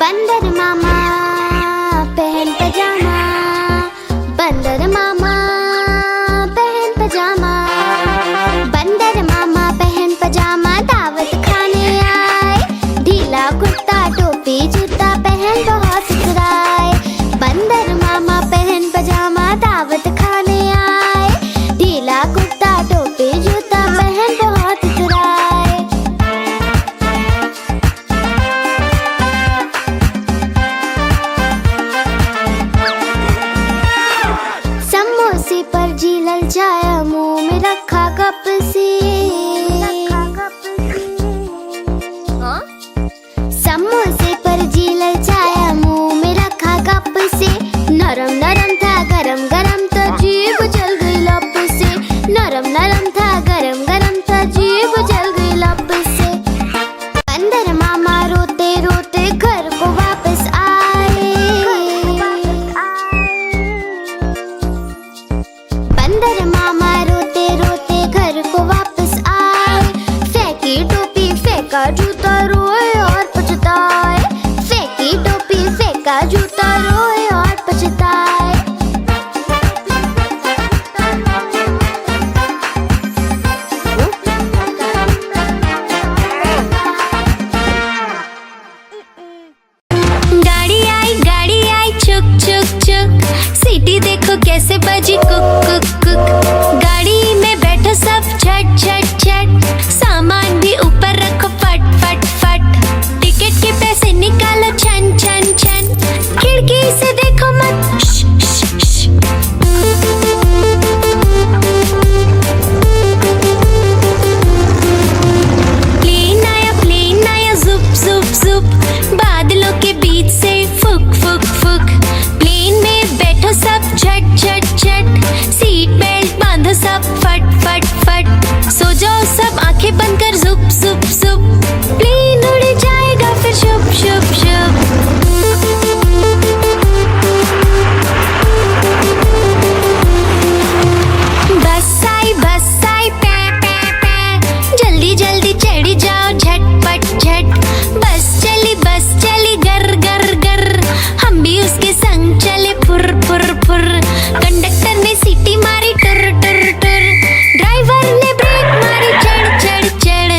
बंदर मामा पहन पजामा, बंदर मामा पहन पजामा, बंदर मामा पहन पजामा दावत खाने आए। ढीला कुर्ता टोपी जूता पहन बहुत सुधराए। बंदर मामा पहन पजामा दावत खाने आए। ढीला कुर्ता टोपी जूता पहन बहुत सुधराए। समोसे पर जी ललचाया, मुंह में रखा कप से। समोसे पर जी ललचाया, मुंह में रखा कप से। नरम नरम था गरम गरम तो जीभ जल गई लप से। नरम नरम था गरम गरम तो जीभ जल गई लप से। बंदर मामा रोते रोते घर को वापस आए। बंदर मामा रोते रोते घर को वापस आए। फेंकी टोपी फेंका जूता रोए और पछताए। फेंकी टोपी फेंका जूता रोए और पछताए। गाड़ी आई चुक चुक चुक। सीटी देखो कैसे बजी कुक कुक कुक। गाड़ी में बैठो सब झट झट झट। सामान भी ऊपर रखो फट फट फट। टिकट के पैसे निकालो छन छन छन। खिड़की से देखो मत श, श, श। प्लेन आया जुप जुप जुप। बादलों के बीच से फुक फुक फुक। प्लेन में बैठो सब झट झट झट। सीट बेल्ट बांधो सब फट फट फट। सो जाओ सब आंखें बंद कर जुप जुप जुप। प्लेन उड़ जाएगा फिर शुभ शुभ शुभ। बस आई पे पे पे। जल्दी जल्दी चढ़ी जाओ झटपट झट। बस चली गर गर गर। हम भी उसके संग चले फुर फुर फुर। कंडक्टर ने सीटी मारी टुर टुर टुर। ड्राइवर ने ब्रेक मारी चढ़ चढ़ चढ़।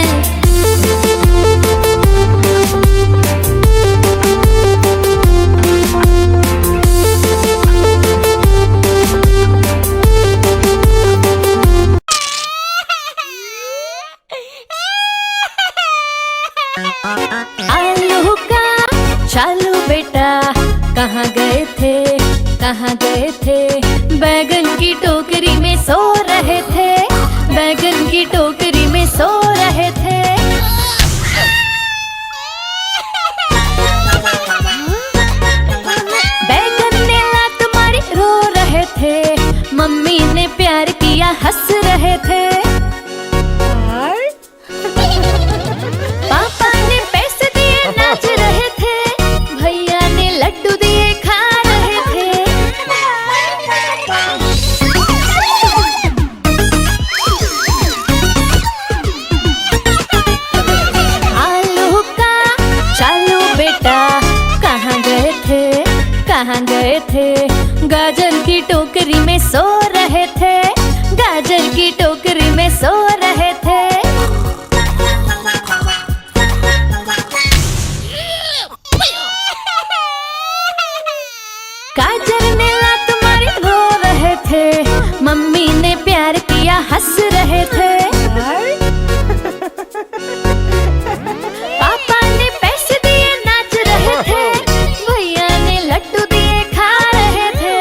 आलू का चालू बेटा कहाँ गए थे। बैगन की टोकरी में सो रहे थे। बैगन की टोकरी में सो रहे थे। बैगन ने लात मारी रो रहे थे। मम्मी ने प्यार किया हंस रहे थे। पापा ने पैसे दिए नाच रहे थे। भैया ने लड्डू दिए खा रहे थे। आलू का चालू बेटा कहाँ गए थे। गाजर की टोकरी में सो रहे थे। गाजर की टोकरी में सो रहे थे। गाजर ने लात मारी रो रहे थे। मम्मी ने प्यार किया हंस रहे थे। पापा ने पैसे दिए नाच रहे थे। भैया ने लड्डू दिए खा रहे थे।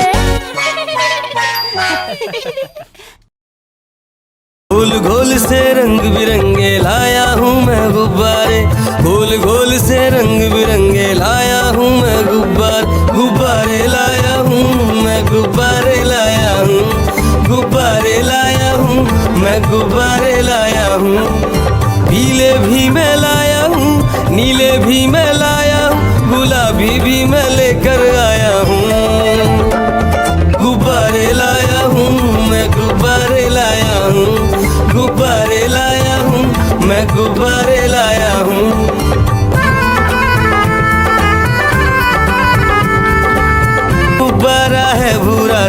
गोल गोल से रंग बिरंगे लाया हूँ मैं गुब्बारे। गोल गोल से रंग बिरंगे लाया हूँ मैं गुब्बारे लाया हूँ मैं गुब्बारे लाया हूँ। गुब्बारे लाया हूँ मैं गुब्बारे लाया हूँ। पीले भी मैं लाया हूँ, नीले भी मैं लाया हूँ, गुलाबी भी मैं लेकर आया हूँ। गुब्बारे लाया हूँ मैं गुब्बारे लाया हूँ। गुब्बारे लाया हूँ मैं गुब्बारे लाया हूँ।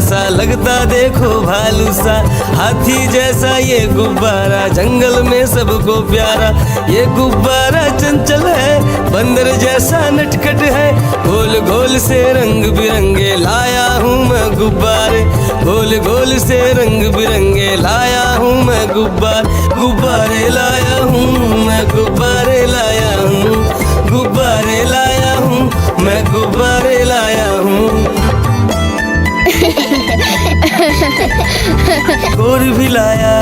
सा लगता देखो भालू सा, हाथी जैसा ये गुब्बारा जंगल में सबको प्यारा। ये गुब्बारा चंचल है, बंदर जैसा नटखट है, गोल गोल से रंग बिरंगे लाया हूँ मैं गुब्बारे, गोल गोल से रंग बिरंगे लाया हूँ मैं गुब्बारे लाया हूँ मैं, गुब्बारे लाया हूँ, गुब्बारे लाया हूँ मैं, गुब्बारे लाया हूँ। गोल भी लाया,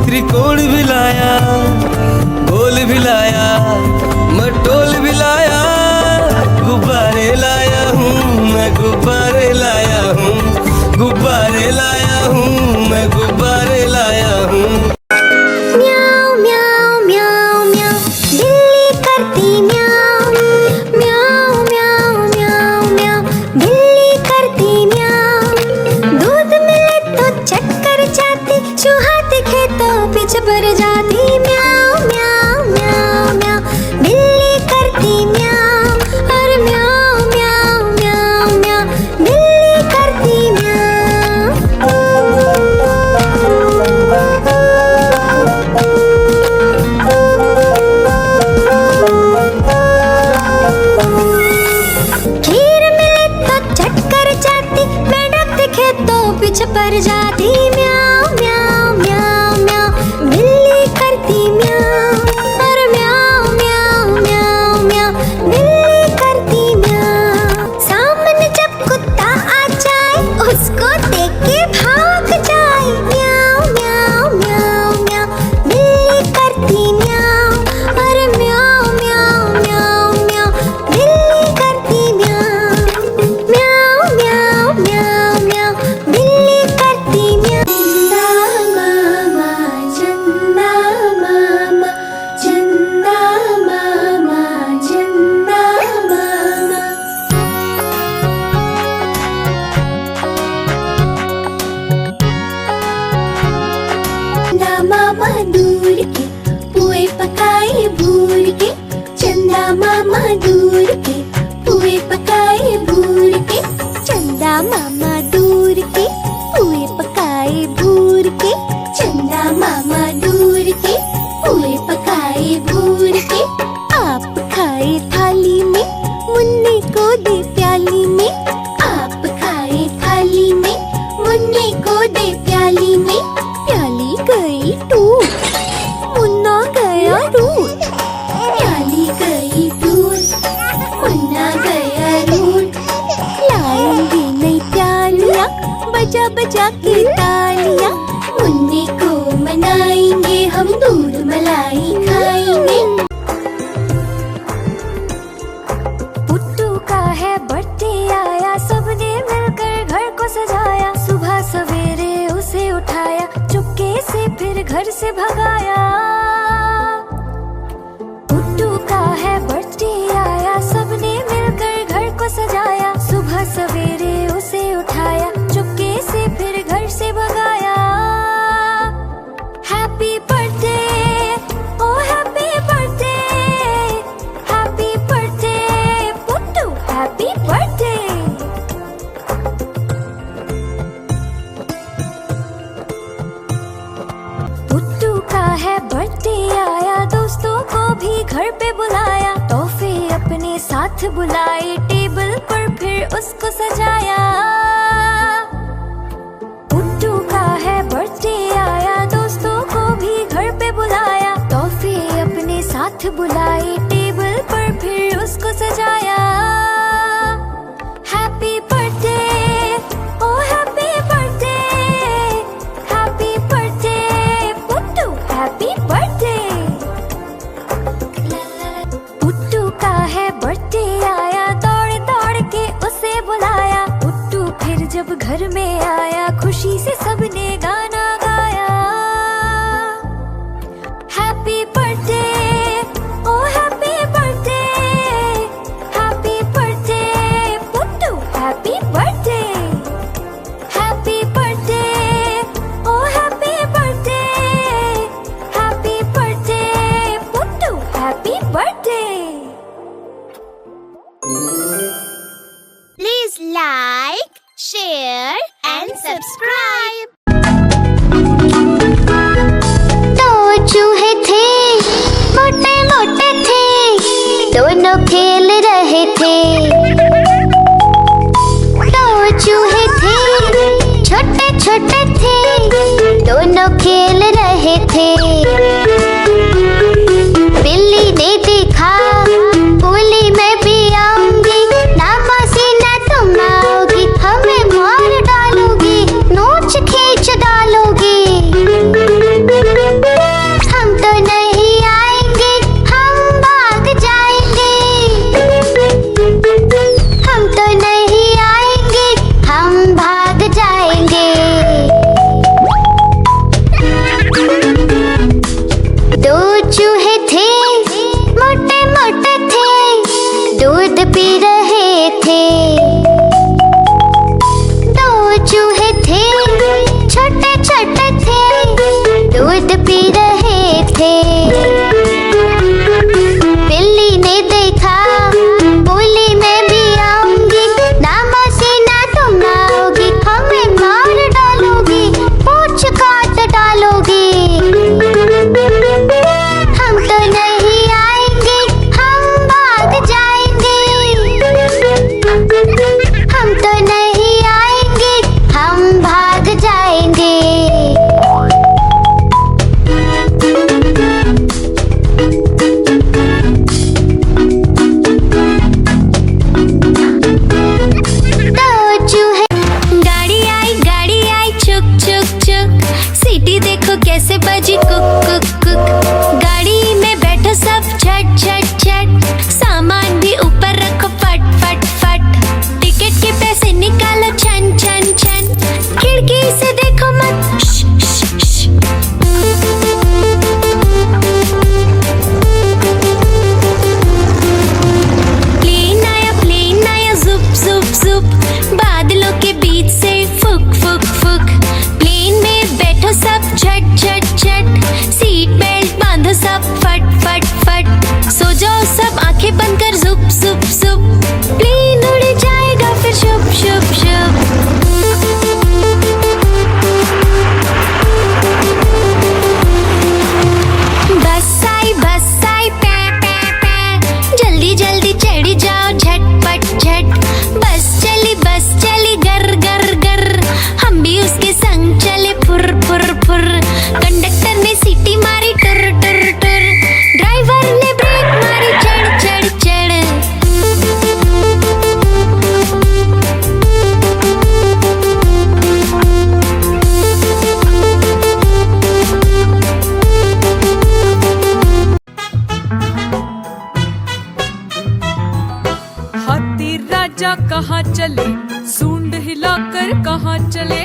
त्रिकोण भी लाया, गोल भी लाया, मटोल भी लाया, गुब्बारे लाया हूँ मैं, गुब्बारे लाया हूँ, गुब्बारे लाया हूँ मैं, गुब्बारे लाया हूँ। म्याऊ म्याऊ म्याऊ म्याऊ, बिल्ली करती म्याऊ, म्याऊ म्याऊ म्याऊ म्याऊ, बिल्ली करती म्याऊ। दूध मिले तो चक्कर जाती, चूहा दिखे तो पीछे पड़ जाती। म्याऊ म्याऊ म्याऊ म्याऊ, बिल्ली करती म्याऊ, और म्याऊ म्याऊ म्याऊ म्याऊ, बिल्ली करती म्याऊ। खीर मिले तो चक्कर जाती, मेंढक दिखे तो पीछे पड़ जाती। म्याऊ म्याऊ म्याऊ म्याऊ, बिल्ली करती म्याऊ, और म्याऊ म्याऊ म्याऊ म्याऊ, बिल्ली करती म्याऊ। सामने जब कुत्ता आ जाए, उसको देख के भाग जाए। म्याऊ म्याऊ म्याऊ म्याऊ, बिल्ली करती म्याऊ, और म्याऊ म्याऊ म्याऊ म्याऊ, बिल्ली करती म्याऊ। म्याऊ म्याऊ म्याऊ म्याऊ, बिल्ली करती म्याऊ। चंदा मामा, चंदा मामा, चंदा मामा, चंदा मामा दूर के पुए पकाए भूर के, चंदा मामा दूर के पुए पकाए भूर के, चंदा मामा दूर के पुए पकाए भूर के, चंदा मामा दूर के पुए पकाए भूर के। आप खाए थाली में, मुन्ने को दे प्याली में, आप खाए थाली में, मुन्ने को दे प्याली में। प्याली गई टूट, मुन्ना गया रूट, प्याली गई टूट, मुन्ना गया रूट। लाएंगे नई प्यालियाँ, बजा बजा के तालियाँ, मुन्ने को मनाएंगे हम, दूध मलाई खाएंगे। पुट्टू का है बर्थडे आया, सबने मिलकर घर को सजाया। सुबह सवेरे उसे उठाया, चुपके से फिर घर से भगाया। पुट्टू का है बर्थडे आया, सबने मिलकर घर को सजाया। सुबह सवेरे उसे उठाया, चुपके से फिर घर से भगाया। Happy birthday, oh happy birthday, happy birthday Puttu, happy birthday. Puttu का है बर्थडे आया, दोस्तों को भी घर पे बुलाया। तोहफे अपने साथ बुलाए, टेबल पर फिर उसको सजाया। पुट्टू का है बर्थडे आया, दोस्तों को भी घर पे बुलाया। तोहफे अपने साथ बुलाए, टेबल पर फिर उसको सजाया। Happy birthday, oh happy birthday, happy birthday Puttu, happy birthday. Puttu का है बर्थडे आया, दौड़ दौड़ के उसे बुलाया। पुट्टू फिर जब घर में आया, खुशी से सबने गाना गाया। Happy birthday, oh happy birthday, happy birthday Puttu, happy birthday. Happy birthday, oh happy birthday, happy birthday Puttu, happy birthday. Please like, share and छोटे थे दोनों खेल रहे थे। बिल्ली ने देखा बोली मैं भी आऊंगी, ना मौसी ना तुम आओगी, हमें मार डालोगी, नोच खींच डालोगी। हम तो नहीं आएंगे, हम भाग जाएंगे। हम तो नहीं आएंगे, हम भाग जाएंगे। दो चूहे थे मोटे मोटे थे, दूध पी रहे थे। दो चूहे थे छोटे छोटे थे, दूध पी रहे थे। बिल्ली ने देखा बोली मैं भी आऊंगी, ना मौसी ना तुम आओगी, हमें मार डालोगी, पूंछ काट डालोगी। हम तो नहीं आएंगे, हम भाग जाएंगे। हम तो नहीं आएंगे, हम भाग जाएंगे। दो चूहे गाड़ी आई चुक चुक चुक, सीटी देखो कैसे बजी कुक कुक कुक। गाड़ी में बैठो सब झट झट झट, सामान भी ऊपर रखो फट फट फट। टिकट के पैसे निकालो छन छन छन, खिड़की से देखो मत श, श, श। प्लेन आया जुप जुप जुप, बादलों के बीच से फुक फुक फुक। प्लेन में बैठो सब झट झट झट, सीट बेल्ट बांधो सब फट फट फट। सो जाओ सब आंखें बंद कर जुप जुप जुप, प्लेन उड़ जाएगा फिर शुभ शुभ शुभ। बस आई पै पै पै, जल्दी जल्दी चढ़ी जाओ झटपट झट। बस चली गर गर गर, हम भी उसके संग चले फुर फुर फुर। कंडक्टर ने सीटी मारी टुर टुर टुर, ड्राइवर ने ब्रेक मारी चढ़ चढ़ चढ़। हाथी राजा कहाँ चले, सूंड हिलाकर कहाँ चले।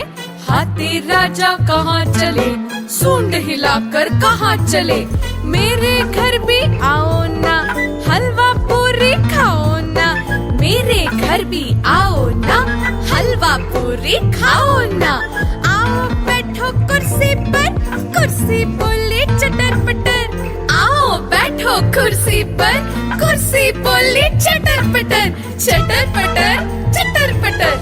हाथी राजा कहाँ चले, सूंड हिलाकर कहाँ चले। मेरे घर भी आओ ना, हलवा पूरी खाओ ना। मेरे घर भी आओ ना, हलवा पूरी खाओ ना। आओ बैठो कुर्सी पर, कुर्सी बोली चटर पटर। आओ बैठो कुर्सी पर, कुर्सी बोली चटर पटर चटर पटर चटर पटर।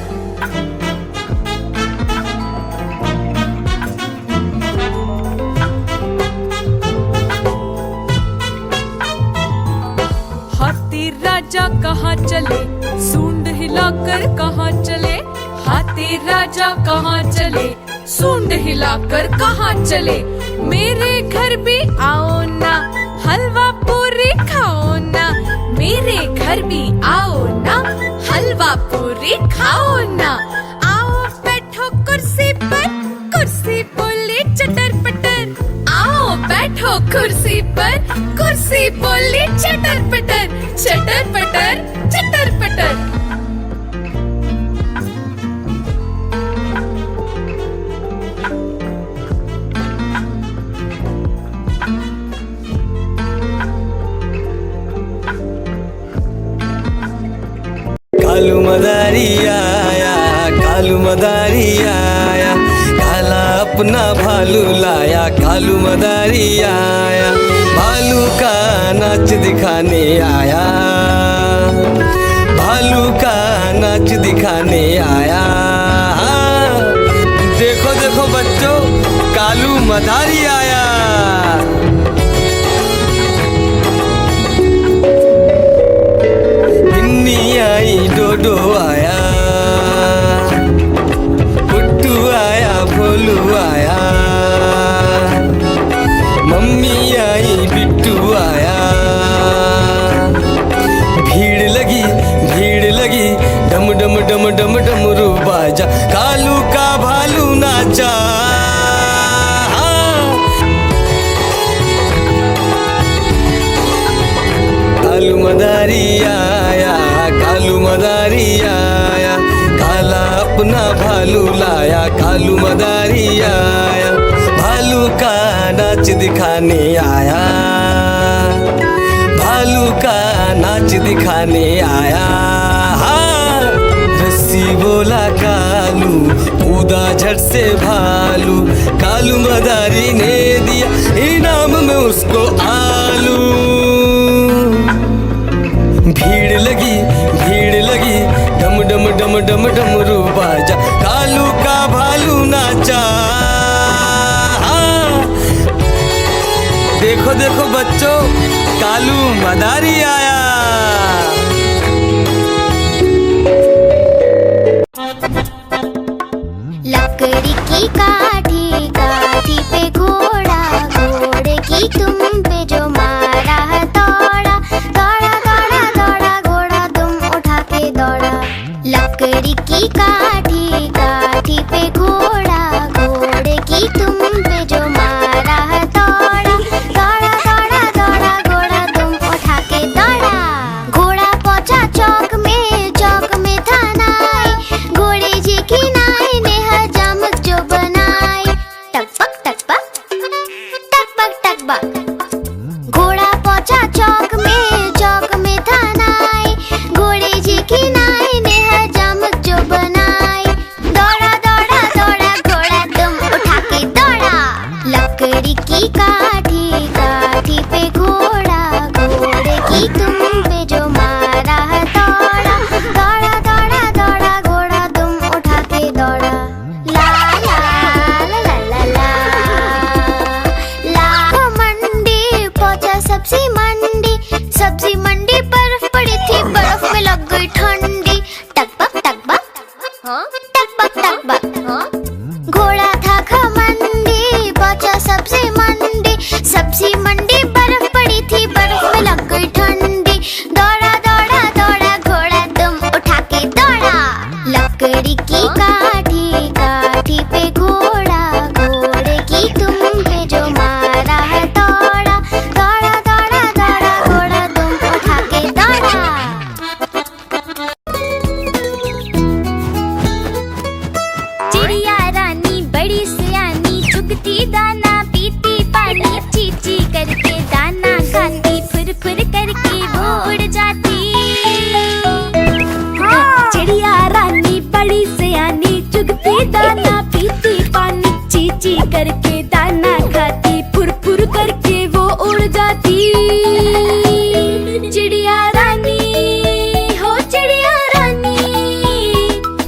हाथी राजा कहाँ चले, सूंड हिलाकर कहाँ चले। हाथी राजा कहाँ चले, सूंड हिलाकर कहाँ चले। मेरे घर भी आओ ना, हलवा पूरी खाओ ना। मेरे घर भी आओ ना, हलवा पूरी खाओ ना। आओ बैठो कुर्सी पर, कुर्सी बोली चटर पटर। आओ बैठो कुर्सी पर, कुर्सी बोली चटर पटर चटर पटर चटर पटर। कालू मदारी आया, कालू मदारी आया, काला अपना भालू लाया। कालू मदारी आया, भालू का नाच दिखाने आया। भालू का नाच दिखाने आया। देखो देखो बच्चों, कालू मदारी आया। गिन्नी आई, डोडो आया, बुट्टू आया, डम डम डम डम डमरू बाजा, कालू का भालू नाचा। कालू मदारी आया, कालू मदारी आया, काला अपना भालू लाया, कालू मदारी आया, भालू का नाच दिखाने आया, भालू का नाच दिखाने आया। हाँ, रस्सी बोला कालू, कूदा झट से भालू, कालू मदारी ने दिया इनाम में उसको आलू। भीड़ लगी डम डम डम डम डमरू बाजा, कालू का भालू नाचा। देखो देखो बच्चों, कालू मदारी आया। लकड़ी की काठी, काठी पे घोड़ा, घोड़े की तुम पे जो मारा है दौड़ा, दौड़ा दौड़ा दौड़ा घोड़ा तुम उठा के दौड़ा। लकड़ी की काठी, काठी पे घोड़ा, घोड़े की तुम पे जो मारा है दौड़ा, दौड़ा दौड़ा दौड़ा घोड़ा तुम उठा के दौड़ा। घोड़ा पहुंचा चौक में था नाई, घोड़े जी की नाई ने हजामत जो बनाई। टकबक टकबक टकबक टकबक, घोड़ा पहुंचा चौक में था नाई, घोड़े जी की नाई ने हजामत जो बनाई। दौड़ा दौड़ा दौड़ा घोड़ा तुम उठा के दौड़ा। लकड़ी की काठी, काठी पे घोड़ा, घोड़े की तुम पे जो मारा है दौड़ा, दौड़ा दौड़ा दौड़ा घोड़ा तुम उठा के दौड़ा। ला ला ला ला ला ला ला। मंडी पहुंचा सब्जी मंडी, सब्जी मंडी बर्फ पड़ी थी, बर्फ में लग गई ठंडी। टकबक टकबक टकबक टकबक, घोड़ा था घमंडी, पहुंचा सब्जी मंडी, सब्जी मंडी बर्फ पड़ी थी, बर्फ में लग गई ठंडी। दौड़ा दौड़ा दौड़ा घोड़ा तुम उठा के दौड़ा। लकड़ी की काठी, काठी पे घोड़ा, घोड़े की तुम पे जो मारा है दौड़ा, दौड़ा दौड़ा दौड़ा घोड़ा तुम उठा के दौड़ा। चिड़िया रानी बड़ी सयानी, चुगती दाना पीती पानी, चींची करके दाना खाती, फुर फुर करके वो उड़ जाती। चिड़िया रानी बड़ी सयानी, चुगती दाना पीती पानी, चींची करके दाना खाती, फुर फुर करके वो उड़ जाती। चिड़िया रानी हो चिड़िया रानी,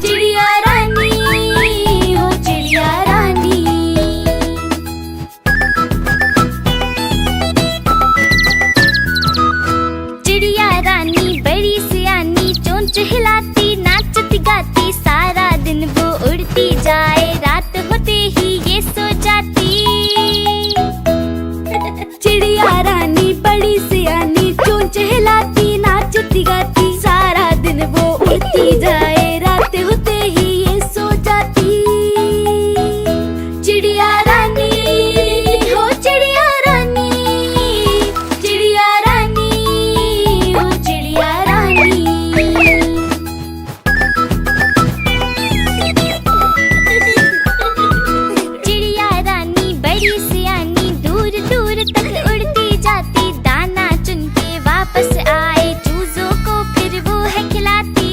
चिड़िया रानी हो चिड़िया रानी। चिड़िया रानी बड़ी सयानी, चोंच हिलाती नाचती गाती, सारा दिन वो उड़ती जाए, रात होते ही ये सो जाती। चिड़िया रानी बड़ी सयानी, चोंच हिलाती नाचती गाती, सारा दिन वो उड़ती जाए, रात होते ही ये सो जाती। चिड़िया रानी हो चिड़िया रानी, चिड़िया रानी हो चिड़िया रानी। चिड़िया रानी बड़ी सयानी, दूर दूर तक उड़ती जाती, दाना चुन के वापस आए, चूजों को फिर वो है खिलाती।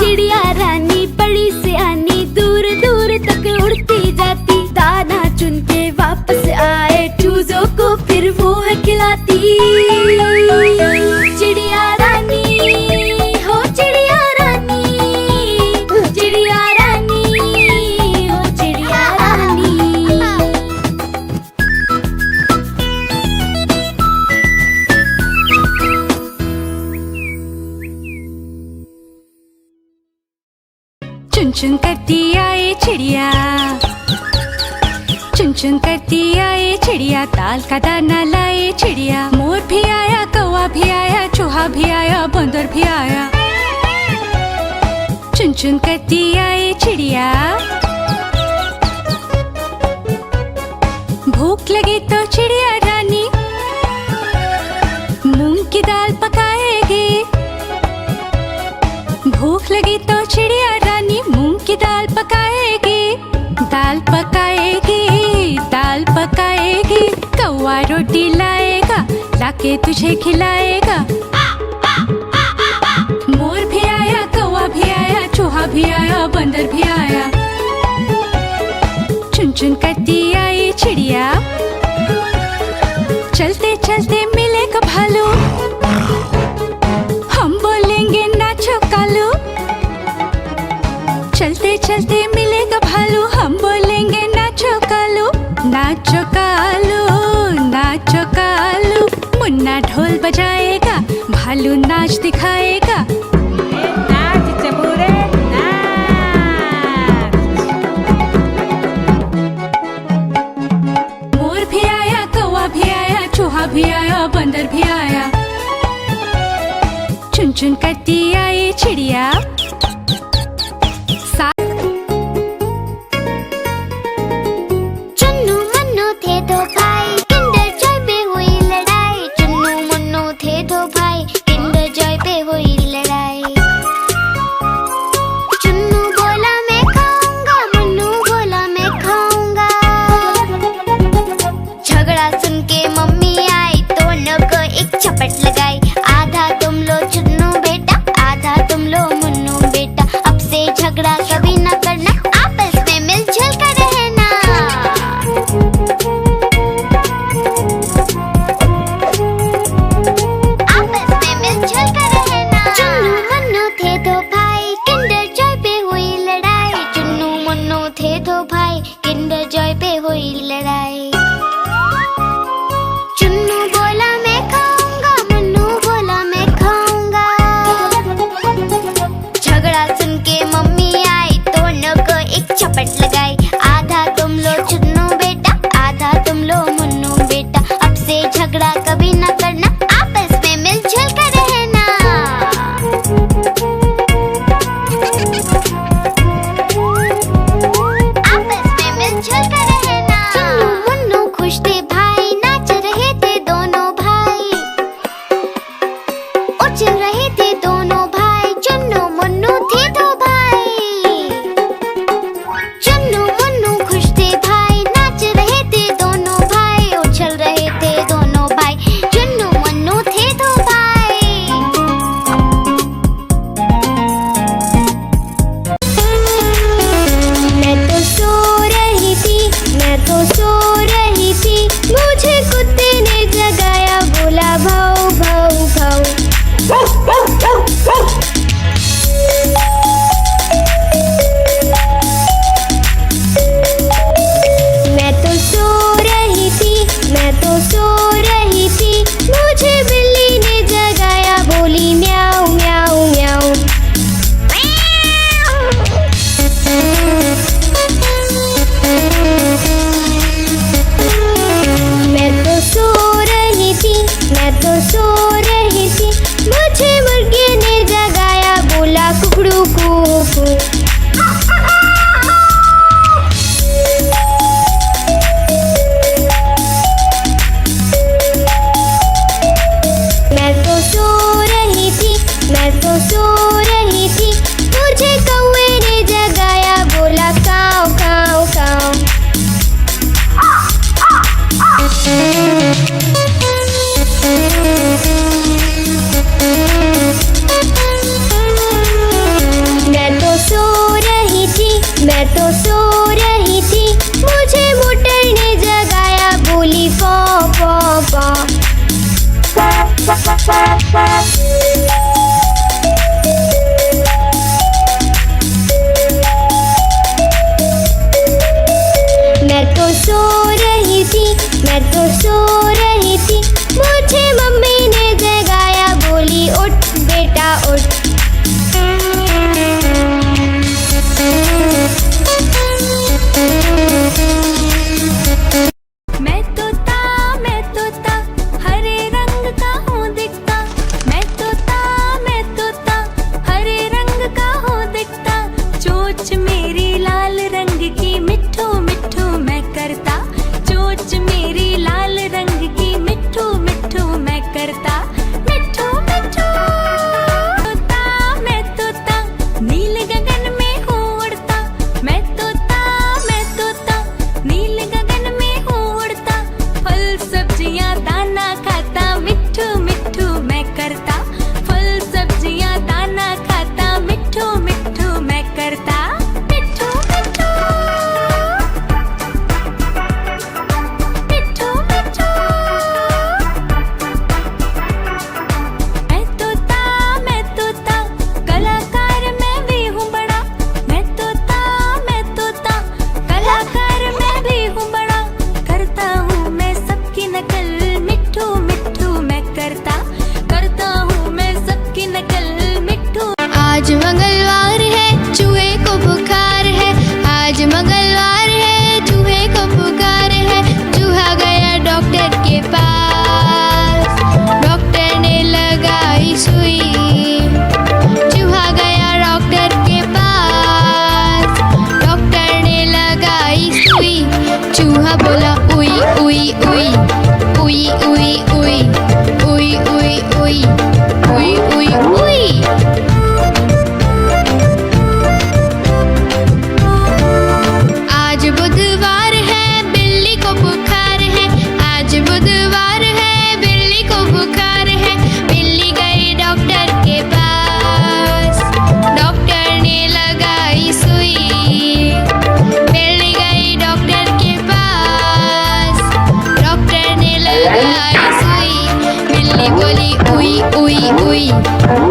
चिड़िया रानी बड़ी सयानी, दूर दूर तक उड़ती जाती, दाना चुन के वापस आए, चूजों को फिर वो है खिलाती। चिड़िया रानी हो चिड़िया रानी, चिड़िया रानी हो चिड़िया रानी। चुन चुन करती आए चिड़िया, चुन चुन करती आए चिड़िया, ताल का दाना लाए चिड़िया। मोर भी आया, कौवा भी आया, चूहा भी आया, बंदर भी आया। चुन करती आए चिड़िया। भूख लगी तो चिड़िया रानी मूंग की दाल पकाएगी। भूख लगी तो चिड़िया रानी मूंग की दाल पकाएगी। दाल पकाएगी, दाल पकाएगी। कौवा रोटी लाएगा, लाके तुझे खिलाएगा। मोर भी आया, कौवा भी आया, चूहा भी आया, बंदर भी आया। चुन चुन करती आई चिड़िया। चलते चलते मिलेगा भालू, हम बोलेंगे नाचो कालू। चलते चलते मिलेगा भालू, हम बोलेंगे नाचो कालू। नाचो कालू, नाचो कालू। मुन्ना ढोल बजाएगा, भालू नाच दिखाएगा। नाच चबूरे नाच। मोर भी आया, कौवा भी आया, चूहा भी आया, बंदर भी आया। चुन चुन करती आई चिड़िया। चुन्नू मुन्नू थे दो भाई, किंडर जॉय पे हुई लड़ाई। चुन्नू मुन्नू थे दो भाई, किंडर जॉय पे हुई लड़ाई। चुन्नू बोला मैं खाऊंगा, मुन्नू बोला मैं खाऊंगा। झगड़ा सुन के मम्मी आई, दोनों को एक झपट लगाई। आधा तुम लो चुन्नू बेटा, आधा तुम लो मुन्नू बेटा। अब से झगड़ा कभी न करना, आपस में मिलजुल कर रहना। आपस में मिलजुल कर रहना। चुन्नू मुन्नू थे दो भाई, किंडर जॉय पे हुई लड़ाई। चुन्नू मुन्नू थे दो भाई, किंडर जॉय पे हुई लड़ाई। चुन्नू बोला मैं खाऊंगा, मुन्नू बोला मैं खाऊंगा। झगड़ा सुन के मम्मी आई, दोनों को एक झपट लगाई। आधा तुम लो चुन्नू बेटा, आधा तुम लो मुन्नू बेटा। अब से झगड़ा कभी न करना, आपस में मिलजुल कर रहना। आपस में मिलजुल कर रहना। चुन्नू मुन्नू खुश थे भाई, नाच रहे थे दोनों भाई। उछल रहे थे दोनों भाई, चुन्नू मुन्नू थे दो भाई। चुन्नू मुन्नू खुश थे भाई, नाच रहे थे दोनों भाई। उछल रहे थे दोनों भाई, चुन्नू मुन्नू थे दो भाई। मैं तो सो रही थी, मैं तो सो रही थी। मुझे कुत्ते ने जगाया, बोला भाऊ भाऊ भाऊ।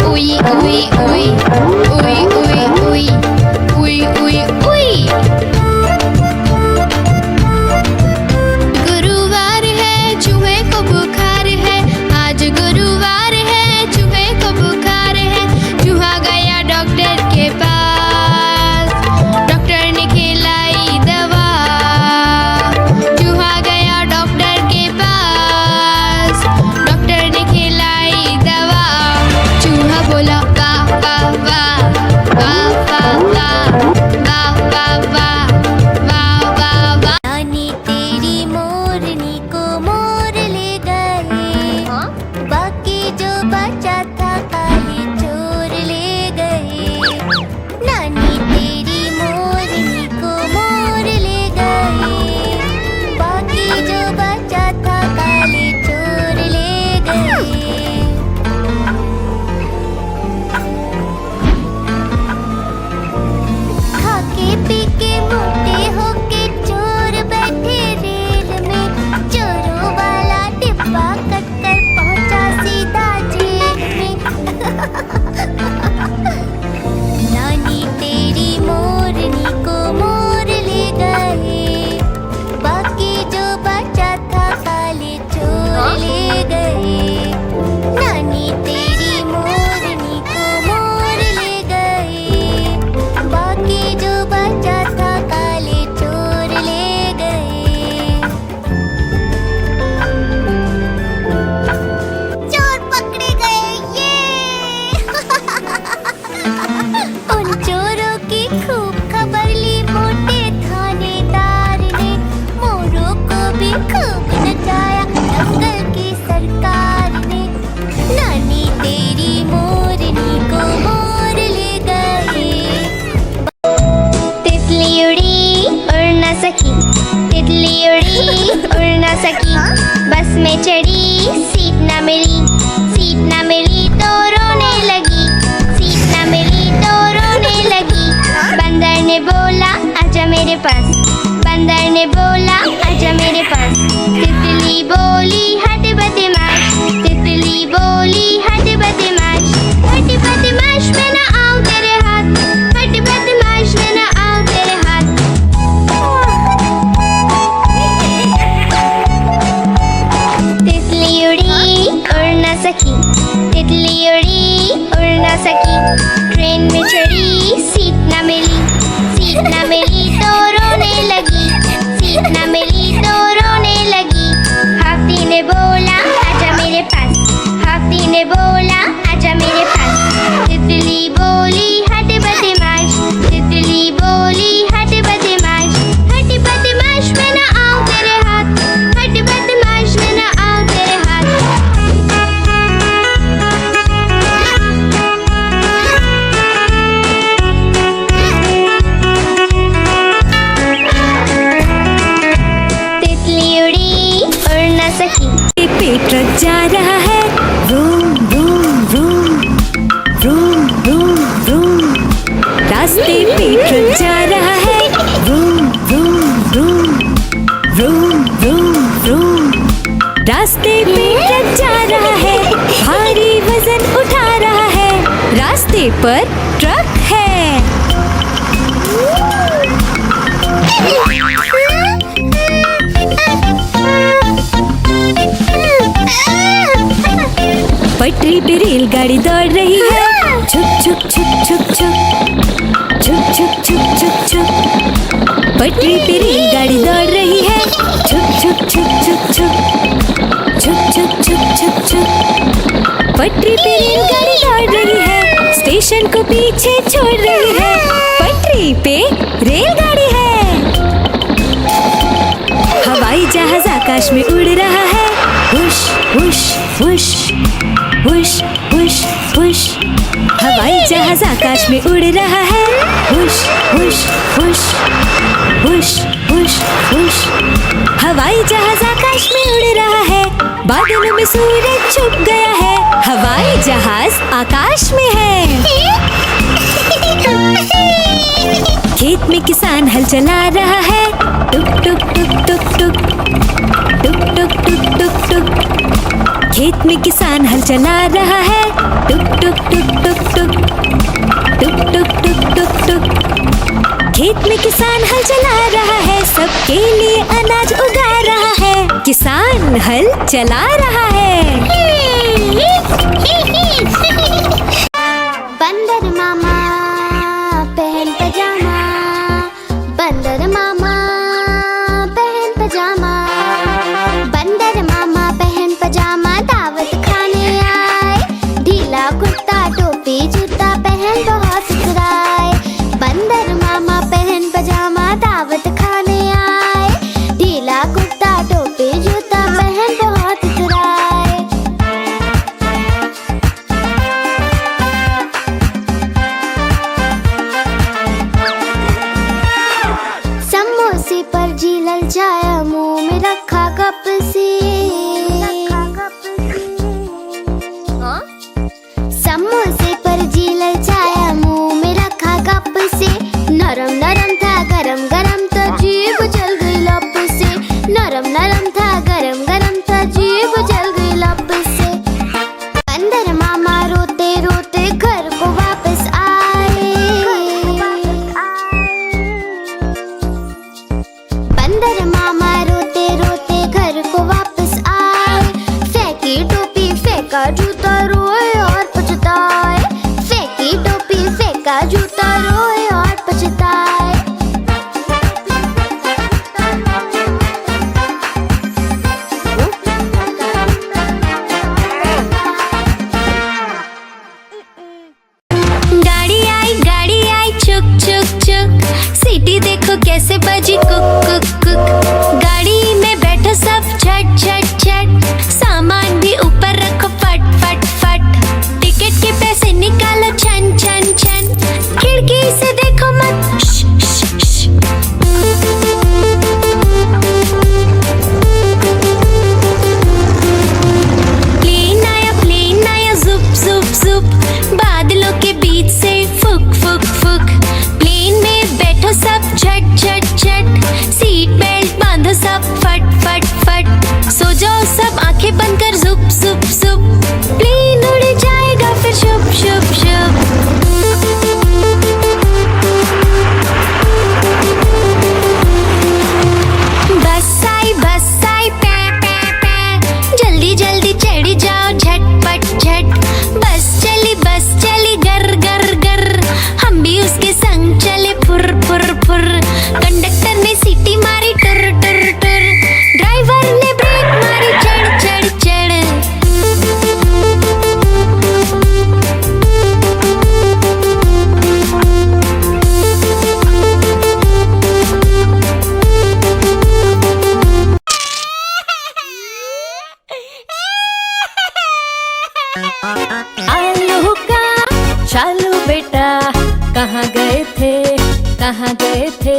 उई उई उई उई उई उई उई उई उई। गुरुवार है चूहे को बुखार है, आज गुरुवार है चूहे को बुखार है। चूहा गया डॉक्टर के पास, डॉक्टर ने खिलाई दवा। चूहा गया डॉक्टर के पास, डॉक्टर ने खिलाई दवा। चूहा बोला वाह वाह वाह वाह वाह वाह वाह वाह वाह वाह वाह वाह। नानी तेरी मोरनी को मोर ले गए, बाकी जो बचा था काले चोर ले गए। नानी तेरी मोरनी को मोर ले गए, बाकी जो बचा था काले चोर ले गए। खाके पी के मोटे होके चोर बैठे रेल में, चोरों वाला डिब्बा कट कर पहुंचा सीधा जेल में। नानी तेरी मोरनी को मोर ले गए, बाकी जो बचा था काले चोर ले गए। नानी तेरी मोरनी को मोर ले गए, बाकी जो बचा था काले चोर ले गए। चोर पकड़े गए ये। उन चोरों की खूब खबर ली मोटे थानेदार ने, मोरों को भी खूब नचाया जंगल की सरकार ने। नानी तेरी मोरनी को मोर ले गए। तितली उड़ी उड़ न सकी, तितली उड़ी उड़ न सकी। बस में चढ़ी सीट न मिली, सीट न मिली तो रोने लगी, सीट न मिली तो रोने लगी। बंदर ने बोला आजा मेरे पास, बंदर ने बोला आजा मेरे पास। तितली बोली हट बदमाश, तितली बोली हट बदमाश। हट बदमाश मैं ना आऊं तेरे हाथ, हट बदमाश मैं ना आऊं तेरे हाथ। तितली उड़ी उड़ न सकी, तितली उड़ी उड़ न सकी। ट्रेन में चढ़ी सीट न मिली, सीट न मिली तो रोने लगी, सीट न मिली तो रोने लगी। हाथी ने बोला आजा मेरे पास, हाथी ने बोला आजा मेरे पास। तितली बोली हट बदमाश, तितली बोली हट बदमाश। हट बदमाश मैं ना आऊं तेरे हाथ, हट बदमाश मैं ना आऊं तेरे हाथ। तितली उड़ी उड़ न सकी। पे ट्रक जा रहा है, room room room room room room. रास्ते पे ट्रक जा रहा है, room room room room room room. रास्ते पे ट्रक जा रहा है, भारी वजन उठा रहा है। रास्ते पर ट्रक है। पटरी पे रेलगाड़ी दौड़ रही है, छुक छुक छुक छुक छुक छुक छुक छुक छुक छुक। पटरी पे रेलगाड़ी दौड़ रही है, छुक छुक छुक छुक छुक छुक छुक छुक छुक छुक। पटरी पे रेलगाड़ी दौड़ रही है, स्टेशन को पीछे छोड़ रही है। पटरी पे रेलगाड़ी है। हवाई जहाज आकाश में उड़ रहा है, हुश हुश हुश हुश हुश हुश। हवाई जहाज आकाश में उड़ रहा है, हुश हुश हुश हुश हुश हुश। हवाई जहाज आकाश में उड़ रहा है, बादलों में सूरज छुप गया है। हवाई जहाज आकाश में है। खेत में किसान हल चला रहा है, टुक टुक टुक टुक टुक टुक टुक टुक टुक टुक। खेत खेत में किसान हल चला रहा है। टुक टुक टुक टुक टुक टुक टुक टुक टुक टुक। खेत में किसान हल चला रहा है, सबके लिए अनाज उगा रहा है। किसान हल चला रहा है। बंदर मामा पहन पजामा, बंदर मामा पहन पजामा, बंदर मामा पहन पजामा दावत खाने आए। ढीला कुर्ता टोपी जूता पहन बहुत सुधराए। बंदर मामा पहन पजामा दावत खाने आए। ढीला कुर्ता टोपी जूता पहन बहुत सुधराए। समोसे पर जी ललचाया, मुंह में रखा कप से। समोसे पर जी ललचाया, मुंह में रखा कप से। नरम नरम था गरम गरम तो जीभ जल गई लप से। नरम नरम था गरम गरम तो जीभ जल गई लप से। बंदर मामा रोते रोते घर को वापस आए। बंदर मामा रोते रोते घर को वापस आए। फेंकी टोपी फेंका जूता रोए और पछताए। फेंकी टोपी फेंका जूता रोए और पछताए। गाड़ी आई चुक चुक चुक। सीटी देखो कैसे बजी कुक कुक कुक। गाड़ी में बैठो सब झट झट झट। सामान भी ऊपर रखो फट फट फट। टिकट के पैसे निकालो छन छन छन। खिड़की से देखो मत श, श, श। प्लेन आया जुप जुप जुप। बादलों के बीच से फुक फुक फुक। प्लेन में बैठो सब झट झट झट। सीट बेल्ट बांधो सब फट फट फट। सो जाओ सब आंखें बंद कर जुप जुप जुप। प्लेन उड़ जाएगा फिर शुभ शुभ शुभ। बस आई पै पै पै। जल्दी जल्दी चढ़ी जाओ झटपट झट। बस चली गर गर गर। हम भी उसके संग चले फुर फुर फुर। कंडक्टर ने सीटी मारी टुर टुर टुर। ड्राइवर ने ब्रेक मारी चढ़ चढ़ चढ़। आलू का चालू बेटा कहाँ गए थे, कहाँ गए थे।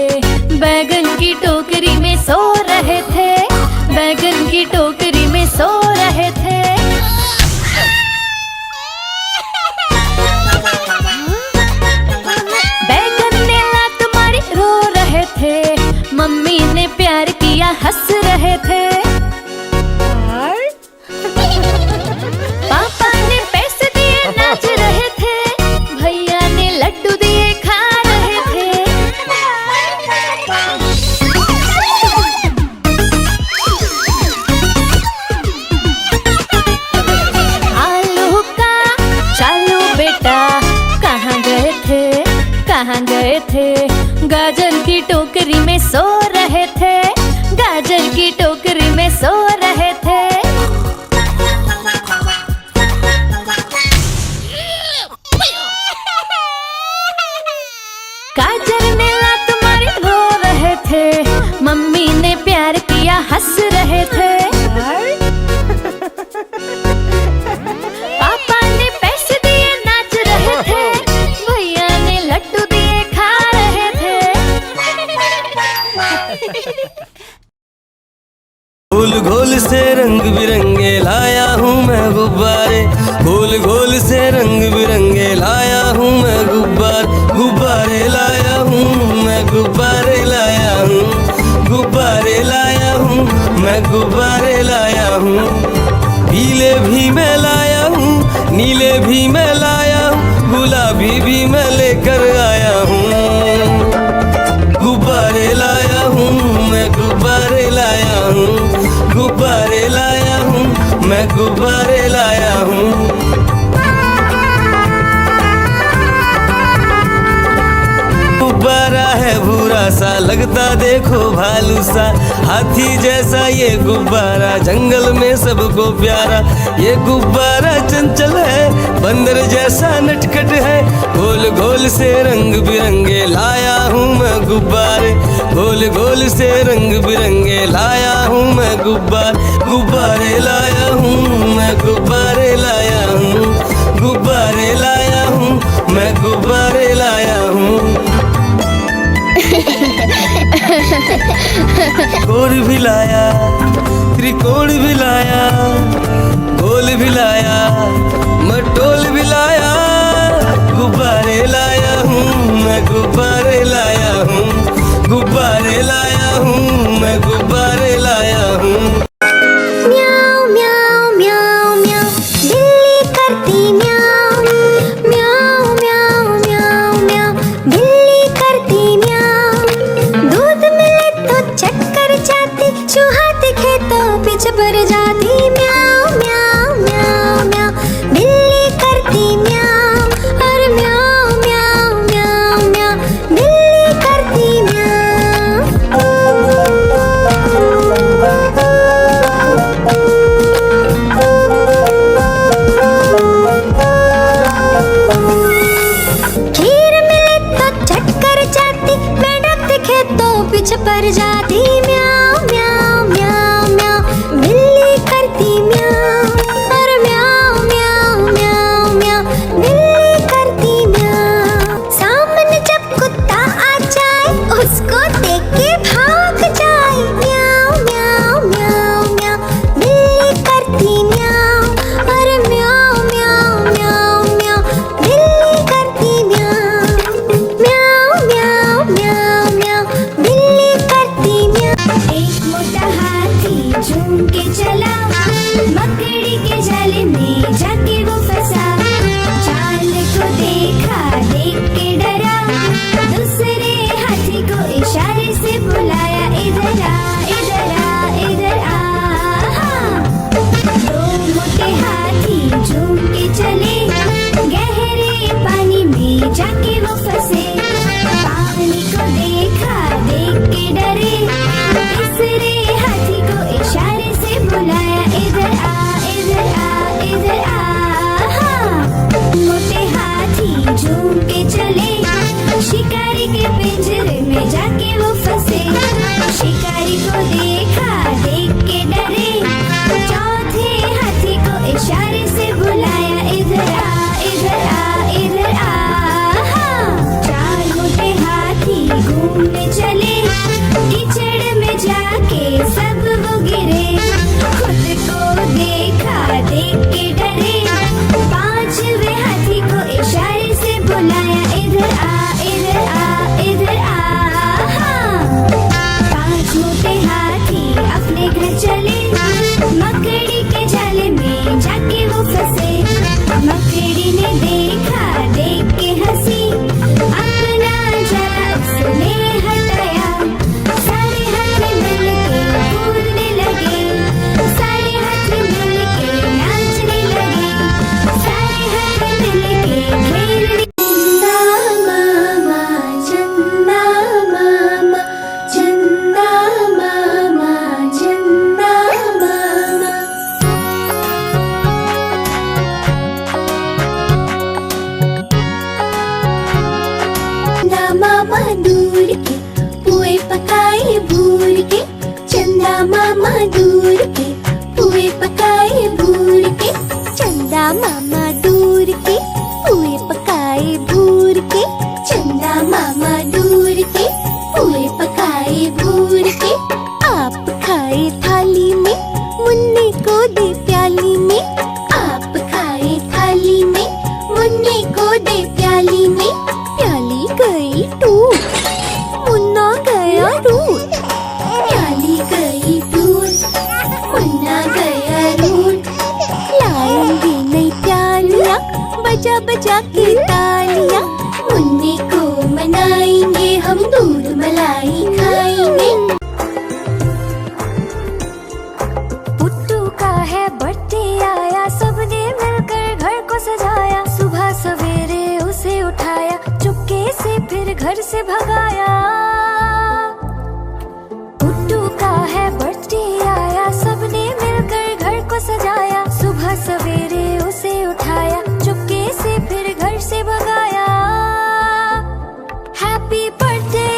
बैगन की टोकरी में सो रहे थे। बैगन की टोकरी में सो रहे थे। बैगन ने लात मारी रो रहे थे। मम्मी ने प्यार किया हंस रहे थे। पापा ने पैसे दिए नाच रहे थे। भैया ने लड्डू दिए खा रहे थे। आलू का चालू बेटा कहाँ गए थे, कहाँ गए थे। गाजर की टोकरी में सो रहे थे। गाजर की टोकरी में सो रहे थे। गाजर ने लात मारी रो रहे थे। मम्मी ने प्यार किया हंस रहे थे। पापा ने पैसे दिए नाच रहे थे। भैया ने लड्डू दिए खा रहे थे। गोल गोल से रंग बिरंगे लाया हूँ मैं गुब्बारे। गोल गोल से रंग बिरंगे लाया हूँ मैं गुब्बारे लाया हूँ मैं गुब्बारे लाया हूँ। गुब्बारे लाया हूँ मैं गुब्बारे लाया हूँ। पीले भी मैं पीले भी मैं लाया हूँ, गुलाबी भी मैं लेकर आया हूँ। गुब्बारे लाया हूँ मैं, गुब्बारे लाया हूँ, गुब्बारे लाया हूँ मैं, गुब्बारे लाया हूँ। गुब्बारा है भूरा सा, लगता देखो भालू सा, हाथी जैसा ये गुब्बारा, जंगल में सबको प्यारा। ये गुब्बारा चंचल है, बंदर जैसा नटखट है, गोल गोल से रंग बिरंगे लाया हूँ मैं गुब्बारे, गोल गोल से रंग बिरंगे लाया हूँ मैं गुब्बारे लाया हूँ मैं, गुब्बारे लाया हूँ, गुब्बारे लाया हूँ मैं, गुब्बारे लाया हूँ। गोल भी लाया, त्रिकोण भी लाया, गोल भी लाया, मटोल भी लाया, गुब्बारे लाया हूँ मैं, गुब्बारे लाया हूँ, गुब्बारे लाया हूँ मैं, गुब्बारे लाया हूँ। म्याऊ म्याऊ म्याऊ म्याऊ, बिल्ली करती म्याऊ, म्याऊ म्याऊ म्याऊ म्याऊ, बिल्ली करती म्याऊ। दूध मिले तो चक्कर जाती, चूहा दिखे तो पीछे पड़ जाती। म्याऊ म्याऊ म्याऊ म्याऊ, बिल्ली करती म्याऊ, और म्याऊ म्याऊ म्याऊ म्याऊ, बिल्ली करती खीर मिले तो चक्कर जाती, मेंढक दिखे तो पीछे पड़ जाती। म्याऊ म्याऊ म्याऊ म्याऊ, बिल्ली करती म्याऊ, और म्याऊ म्याऊ म्याऊ म्याऊ, बिल्ली करती म्याऊ। सामने जब कुत्ता आ जाए, उसको देख के भाग जाए। म्याऊ म्याऊ म्याऊ म्याऊ, बिल्ली करती म्याऊ, और म्याऊ म्याऊ म्याऊ म्याऊ, बिल्ली करती म्याऊ। म्याऊ म्याऊ म्याऊ म्याऊ, बिल्ली करती म्याऊ। एक मोटा हाथी झूम के चला, मकड़ी के जाले में जाके वो फंसा। चाल को देखा, देख के डरा, दूसरे हाथी को इशारे से बुलाया, इधर आ इधर आ इधर आ। दो मोटे हाथी झूम के चले, गहरे पानी में जाके वो फंसे। पानी को देखा, देख के डरे, तीसरे हाथी को इशारे से बुलाया, इधर आ इधर आ इधर आ। मोटे हाथी झूम के चले, शिकारी के पिंजरे में जाके वो फंसे। शिकारी को देखा, देख के डरे, चौथे हाथी को इशारे से बुलाया, इधर आ इधर आ इधर आ। चार मोटे हाथी घूमने चले, कीचड़ में जाके सब वो गिरे। खुद को देखा, देख के डरे, पांचवे हाथी को इशारे से बुलाया, इधर आ इधर आ इधर आ। पांच मोटे हाथी अपने घर चले, मकड़ी के जाले में जाके वो फंसे। मकड़ी ने देखा, देख के हंसी, अपना जाला उसने हटाया। सारे हाथी मिलके कूदने लगे, सारे हाथी मिलके नाचने लगे, सारे हाथी मिलके खेलने। चंदा मामा, चंदा मामा, चंदा मामा, चंदा मामा दूर के पुए पकाए भूर के। चंदा मामा दूर के पुए पकाए भूर के। चंदा मामा दूर के पुए पकाए भूर के। चंदा मामा दूर के पुए पकाए भूर के। आप खाए थाली में, मुन्ने को दे प्याली में। आप खाए थाली में, मुन्ने को दे प्याली में। प्याली गई टूट, मुन्ना गया रूठ। प्याली गई टूट, मुन्ना गया रूठ। लाएंगे नहीं प्यालियाँ, राजा की तालियां। मुन्नी को मनाएंगे हम, दूध मलाई खाएंगे। पुट्टू का है बर्थडे आया, सबने मिलकर घर को सजाया। सुबह सवेरे उसे उठाया, चुपके से फिर घर से भगाया। पुट्टू का है बर्थडे आया, सबने मिलकर घर को सजाया। सुबह सवेरे उसे उठाया, चुपके से फिर घर से भगाया। Happy birthday,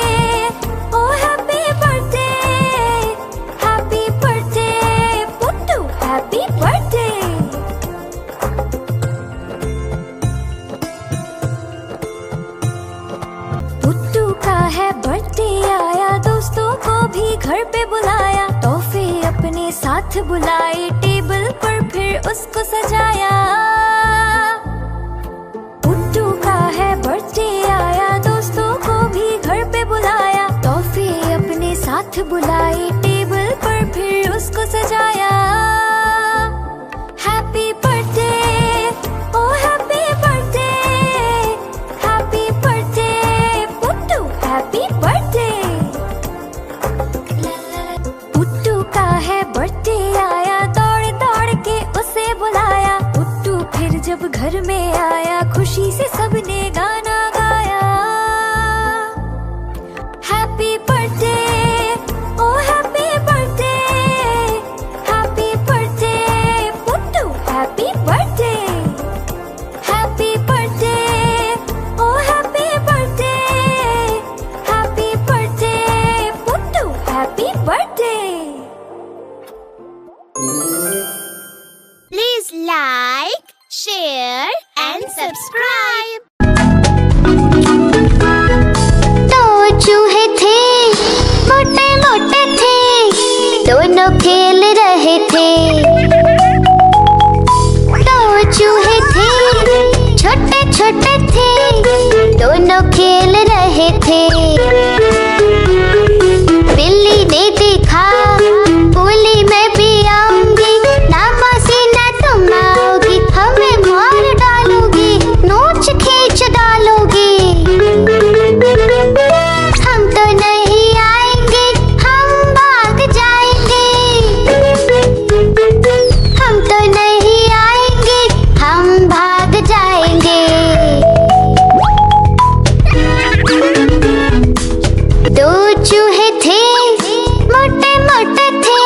oh happy birthday, happy birthday Puttu, happy birthday. Puttu का है बर्थडे आया, दोस्तों को भी घर पे बुलाया। तोहफे अपने साथ बुलाए, टेबल पर फिर उसको सजाया। पुट्टू का है बर्थडे आया, दोस्तों को भी घर पे बुलाया। तोहफे अपने साथ बुलाए, टेबल पर फिर उसको सजाया। Happy birthday, oh happy birthday, happy birthday Puttu, happy birthday. Puttu का है बर्थडे आया, दौड़ दौड़ के उसे बुलाया। पुट्टू फिर जब घर में आया, खुशी से सबने गाना गाया। Happy birthday, oh happy birthday, happy birthday Puttu, happy birthday. Happy birthday, oh happy birthday, happy birthday Puttu, happy birthday. Please like, share and subscribe. दो चूहे थे, मोटे मोटे थे, दोनों खेल रहे थे। दो चूहे थे, छोटे छोटे थे, दोनों खेल रहे थे। बिल्ली ने देखा, बोली मैं भी आऊंगी, ना मौसी ना तुम आओगी, हमें मार डालोगी, नोच खींच डालोगी। हम तो नहीं आएंगे, हम भाग जाएंगे। हम तो नहीं आएंगे, हम भाग जाएंगे। दो चूहे थे, मोटे मोटे थे,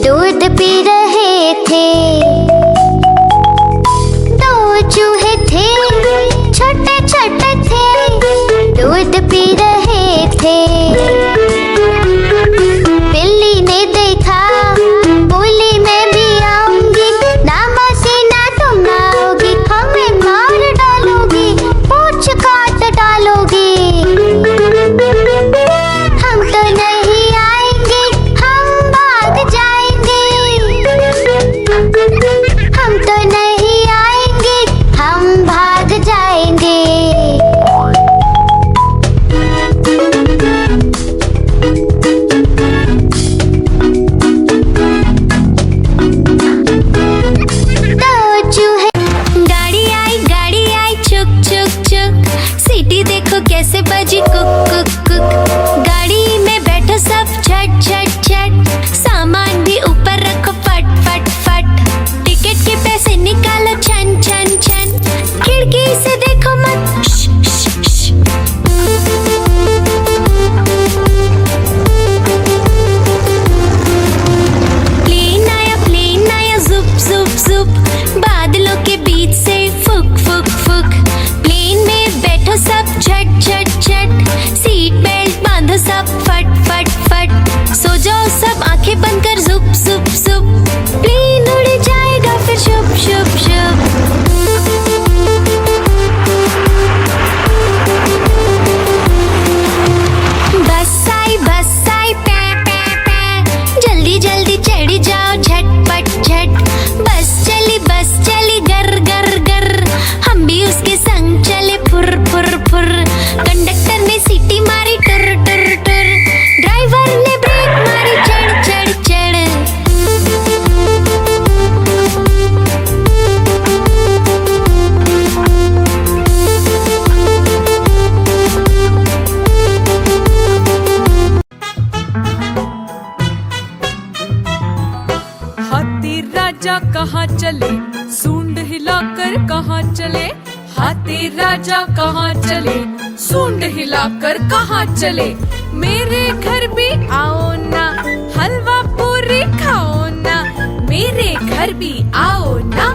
दूध पी रहे थे। दो चूहे थे, छोटे छोटे थे, दूध पी रहे थे। बिल्ली ने देखा, बोली मैं भी आऊंगी, ना मौसी ना तुम आओगी, हमें मार डालोगी, पूंछ काट डालोगी। हम तो नहीं आएंगे, हम भाग जाएंगे। हम तो नहीं आएंगे, हम भाग जाएंगे। दो चूहे, गाड़ी आई चुक चुक चुक, सीटी देखो कैसे बजी कुक कुक कुक। गाड़ी में बैठो सब झट झट झट, सामान भी ऊपर रखो फट फट फट। टिकट के पैसे निकालो छन छन छन, खिड़की से देखो मत श, श, श। प्लेन आया जुप जुप जुप, बादलों के बीच से फुक फुक फुक। प्लेन में बैठो सब झट झट झट, सीट बेल्ट बांधो सब फट फट फट। सो जाओ सब आंखें बंद कर जुप जुप जुप, प्लेन उड़ जाएगा फिर शुभ शुभ शुभ। बस आई पै पै पै, जल्दी जल्दी चढ़ी जाओ झटपट झट। बस चली गर गर गर, हम भी उसके संग चले फुर फुर फुर। कंडक्टर ने सीटी मारी टुर टुर टुर, ड्राइवर ने ब्रेक मारी चढ़ चढ़ चढ़। हाथी राजा कहाँ चले, सूंड हिलाकर कहाँ चले। मेरे घर भी आओ ना, हलवा पूरी खाओ ना। मेरे घर भी आओ ना,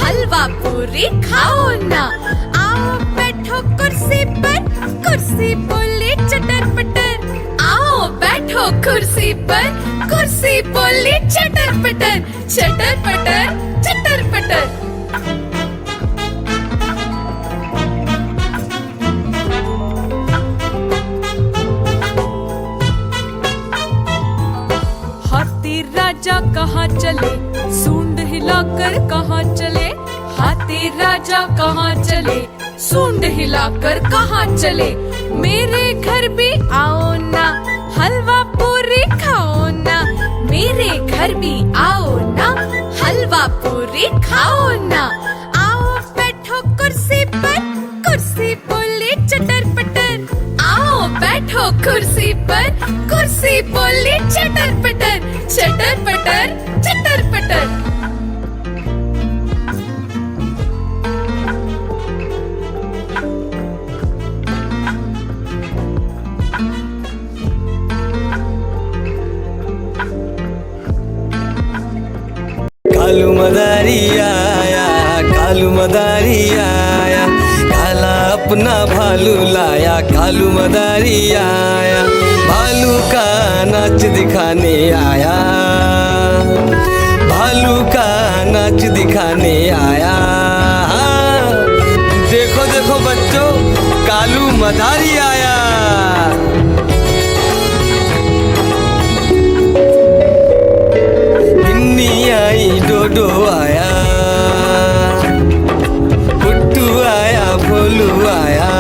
हलवा पूरी खाओ ना। आओ बैठो कुर्सी पर, कुर्सी बोले चटर पटर। आओ बैठो कुर्सी पर, कुर्सी बोले चटर पटर। चटर पटर चटर पटर। हाथी राजा कहाँ चले, सूंड हिलाकर कहाँ चले। हाथी राजा कहाँ चले, सूंड हिलाकर कहाँ चले। मेरे घर भी आओ ना, हलवा पूरी खाओ ना। मेरे घर भी आओ ना, हलवा पूरी खाओ ना। आओ बैठो कुर्सी पर, कुर्सी बोले चटर पटर। आओ बैठो कुर्सी पर, कुर्सी बोले चटर पटर। चटर पटर चटर पटर। कालू मदारी आया, कालू मदारी आया, काला अपना भालू लाया। कालू मदारी आया, भालू का नाच दिखाने आया। भालू का नाच दिखाने आया। देखो देखो बच्चों, कालू मदारी आया। बिन्नी आई, डोडो आया, पुट्टू आया, भोलू आया।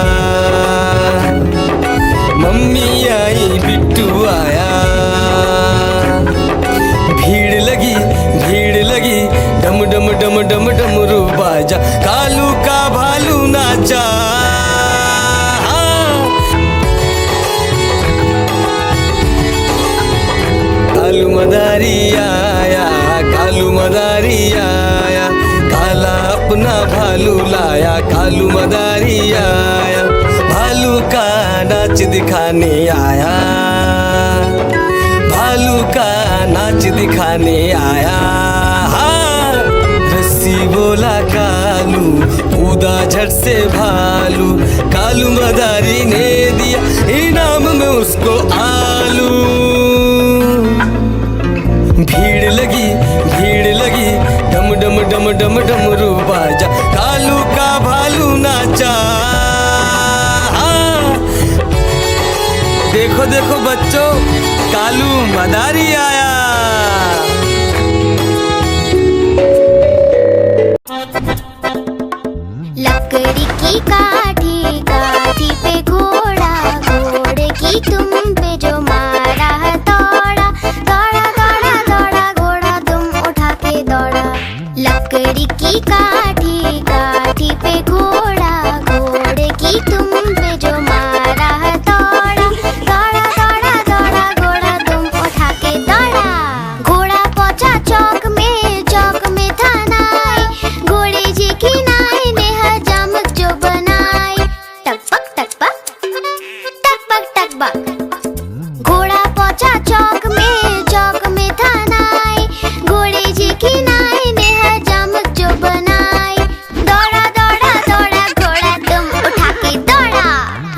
मम्मी आई, बिट्टू आया। भीड़ लगी, भीड़ लगी, डम डम डम डम डमरू बाजा। कालू का भालू नाचा। कालू मदारी आया, कालू मदारी आया, काला अपना भालू लाया। कालू मदारी आया, भालू का नाच दिखाने आया। भालू का नाच दिखाने आया। रस्सी बोला कालू, कूदा झट से भालू। कालू मदारी ने दिया इनाम में उसको आलू। भीड़ लगी, भीड़ लगी, डम डम डम डम डमरू बाजा। कालू का भालू नाचा। देखो देखो बच्चों, कालू मदारी आया। लकड़ी की काठी, काठी पे घोड़ा, घोड़े की तुम पे जो मारा दौड़ा। दौड़ा दौड़ा दौड़ा घोड़ा तुम उठा के दौड़ा। लकड़ी की काठी, काठी पे घोड़ा, घोड़े की तुम पे जो मारा दौड़ा। दौड़ा दौड़ा दौड़ा घोड़ा तुम उठा के दौड़ा। घोड़ा पहुंचा चौक में, चौक में था नाई। घोड़े जी की नाई ने हजामत जो बनाई। टकपक टकपक, टकपक टकपक। घोड़ा पहुंचा चौक में, चौक में था नाई। घोड़े जी की नाई ने हजामत जो बनाई। दौड़ा दौड़ा दौड़ा घोड़ा तुम उठा के दौड़ा।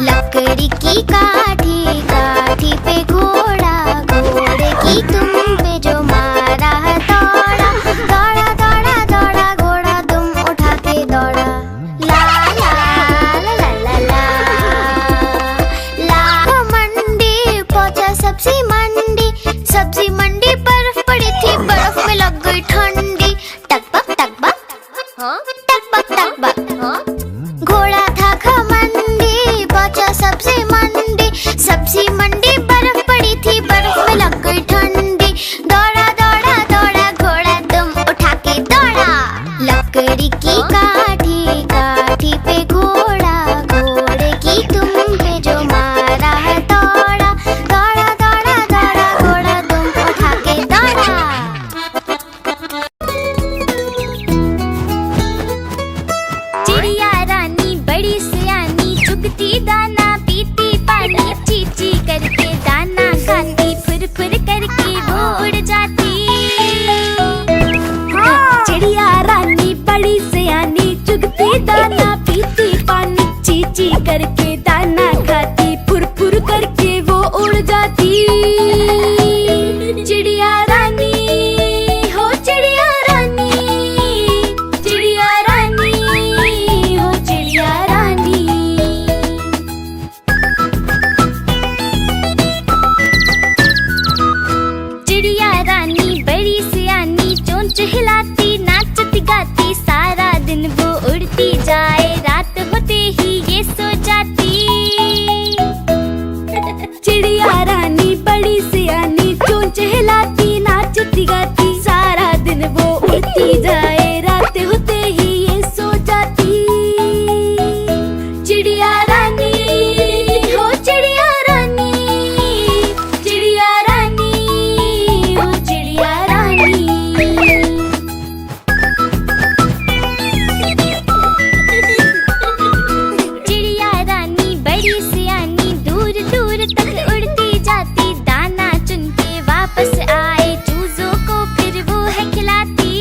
लकड़ी की काठी, काठी पे घोड़ा, घोड़े की तुम पे जो मारा दौड़ा। दौड़ा दौड़ा दौड़ा घोड़ा तुम उठा के दौड़ा। ला ला ला ला ला ला ला। मंडी पहुंचा सब्जी मंडी, सब्जी मंडी बर्फ पड़ी थी, बर्फ में लग गई ठंडी। टकपक टकपक, हाँ टकपक टकपक, हाँ। घोड़ा था घमंडी, पहुंचा सब्जी मंडी, सब्जी मंडी बर्फ पड़ी थी, बर्फ में लग गई ठंडी। दौड़ा दौड़ा दौड़ा घोड़ा तुम उठा के दौड़ा। लकड़ी की काठी, काठी पे घोड़ा, घोड़े की तुम पे जो मारा दौड़ा। दौड़ा दौड़ा दौड़ा घोड़ा तुम उठा के दौड़ा। चिड़िया रानी बड़ी ची करके दाना खाती, फुर फुर करके वो उड़ जाती। चिड़िया रानी हो चिड़िया रानी, चिड़िया रानी हो चिड़िया रानी। चिड़िया रानी बड़ी सियानी, चोंच हिलाती नाचती गाती, सारा दिन वो उड़ती जाए, रात होते ही ये सो जाती। चिड़िया रानी बड़ी सियानी, चोंच हिलाती नाचती गाती, सारा दिन वो उड़ती जाए, रात होते ही ये सो जाती। चिड़िया रानी हो चिड़िया रानी, चिड़िया रानी हो चिड़िया रानी। चिड़िया रानी बड़ी सियानी, दूर दूर तक उड़ती जाती, दाना चुन के वापस आए, चूजों को फिर वो है खिलाती।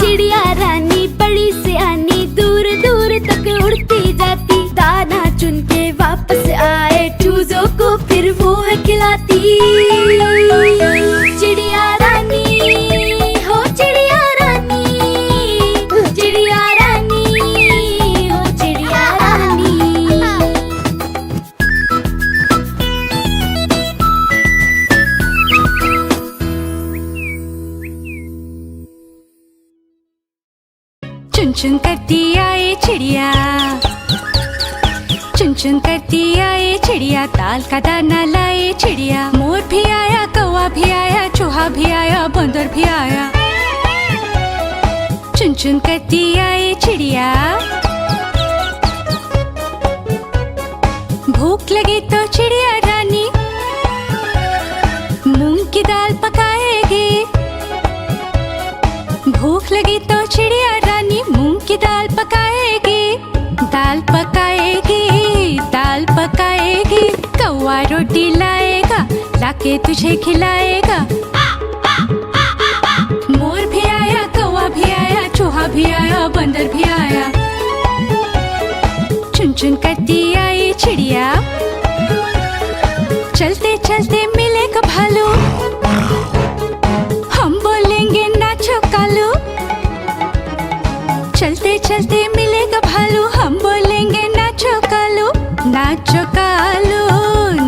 चिड़िया रानी बड़ी सियानी, दूर दूर तक उड़ती जाती, दाना चुन के वापस आए, चूजों को फिर वो है खिलाती। चिड़िया रानी हो चिड़िया रानी, चिड़िया रानी हो चिड़िया रानी। चुन चुन करती आए चिड़िया, चुन चुन करती आए चिड़िया, दाल का दाना लाए चिड़िया। मोर भी आया, कौवा भी आया, चूहा भी आया, बंदर भी आया। चुन चुन करती आए चिड़िया। भूख लगी तो चिड़िया रानी मूंग की दाल पकाएगी। भूख लगी तो चिड़िया रानी मूंग की दाल पकाएगी, दाल पकाएगी, दाल पकाएगी। कौवा रोटी लाएगा, लाके तुझे खिलाएगा। मोर भी आया, कौवा भी आया, चूहा भी आया, बंदर भी आया। चुन चुन करती आई चिड़िया। चलते चलते मिलेगा भालू, हम बोलेंगे नाचो कालू। चलते चलते मिलेगा भालू, हम बोलेंगे नाचो कालू, नाचो कालू,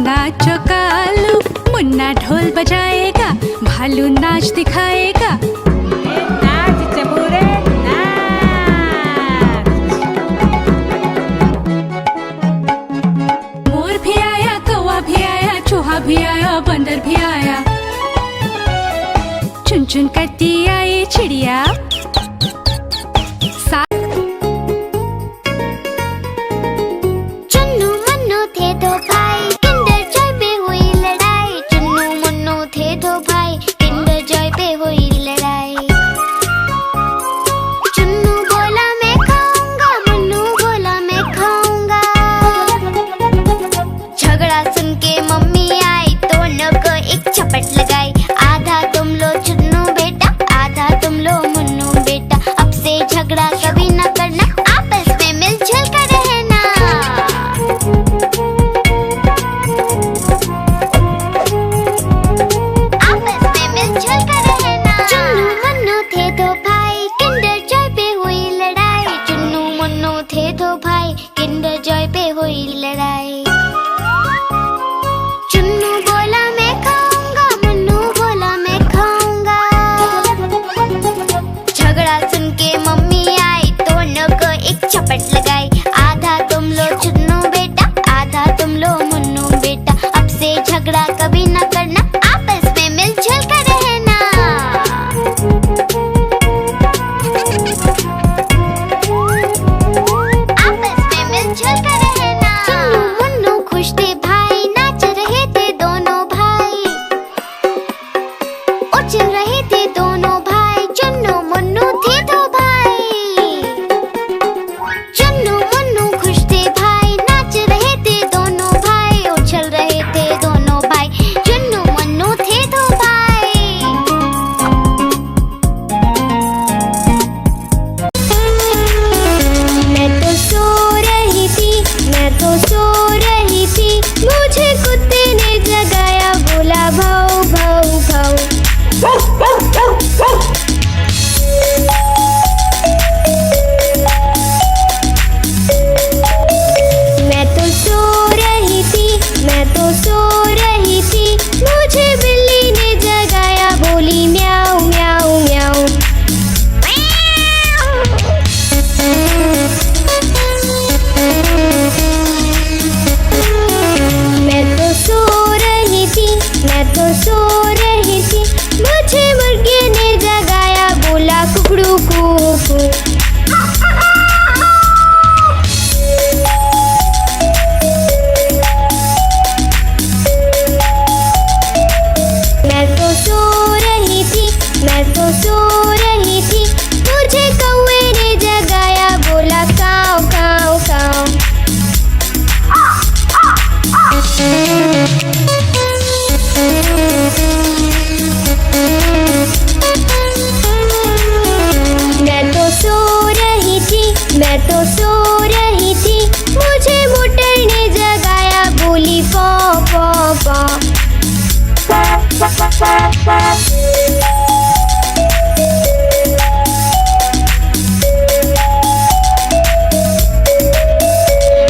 नाचो कालू। मुन्ना ढोल बजाएगा, भालू नाच दिखाएगा। नाच चबूरे नाच। मोर भी आया, कौवा भी आया, चूहा भी आया, बंदर भी आया। चुन चुन करती आई चिड़िया। चुन्नू मुन्नू थे दो भाई, किंडर जॉय पे हुई लड़ाई। चुन्नू मुन्नू थे दो भाई, किंडर जॉय पे हुई लड़ाई। चुन्नू बोला मैं खाऊंगा, मुन्नू बोला मैं खाऊंगा। झगड़ा सुन के मम्मी आई, दोनों को एक झपट लगाई। आधा तुम लो चुन्नू बेटा, आधा तुम लो मुन्नू बेटा। अब से झगड़ा कभी न करना, आपस में मिलजुल कर रहना। आपस में मिलजुल कर रहना। चुन्नू मुन्नू थे दो भाई, किंडर जॉय पे हुई लड़ाई। चुन्नू मुन्नू थे दो भाई, किंडर जॉय पे हुई लड़ाई। चुन्नू बोला मैं खाऊंगा, मुन्नू बोला मैं खाऊंगा। झगड़ा सुन के मम्मी आई, दोनों को एक झपट लगाई। आधा तुम लो चुन्नू बेटा, आधा तुम लो मुन्नू बेटा। अब से झगड़ा कभी न करना, आपस में मिलजुल कर रहना। आपस में मिलजुल कर रहना। चुन्नू मुन्नू सो रही थी, मुझे मोटर ने जगाया, बोली पॉ पॉ पॉ।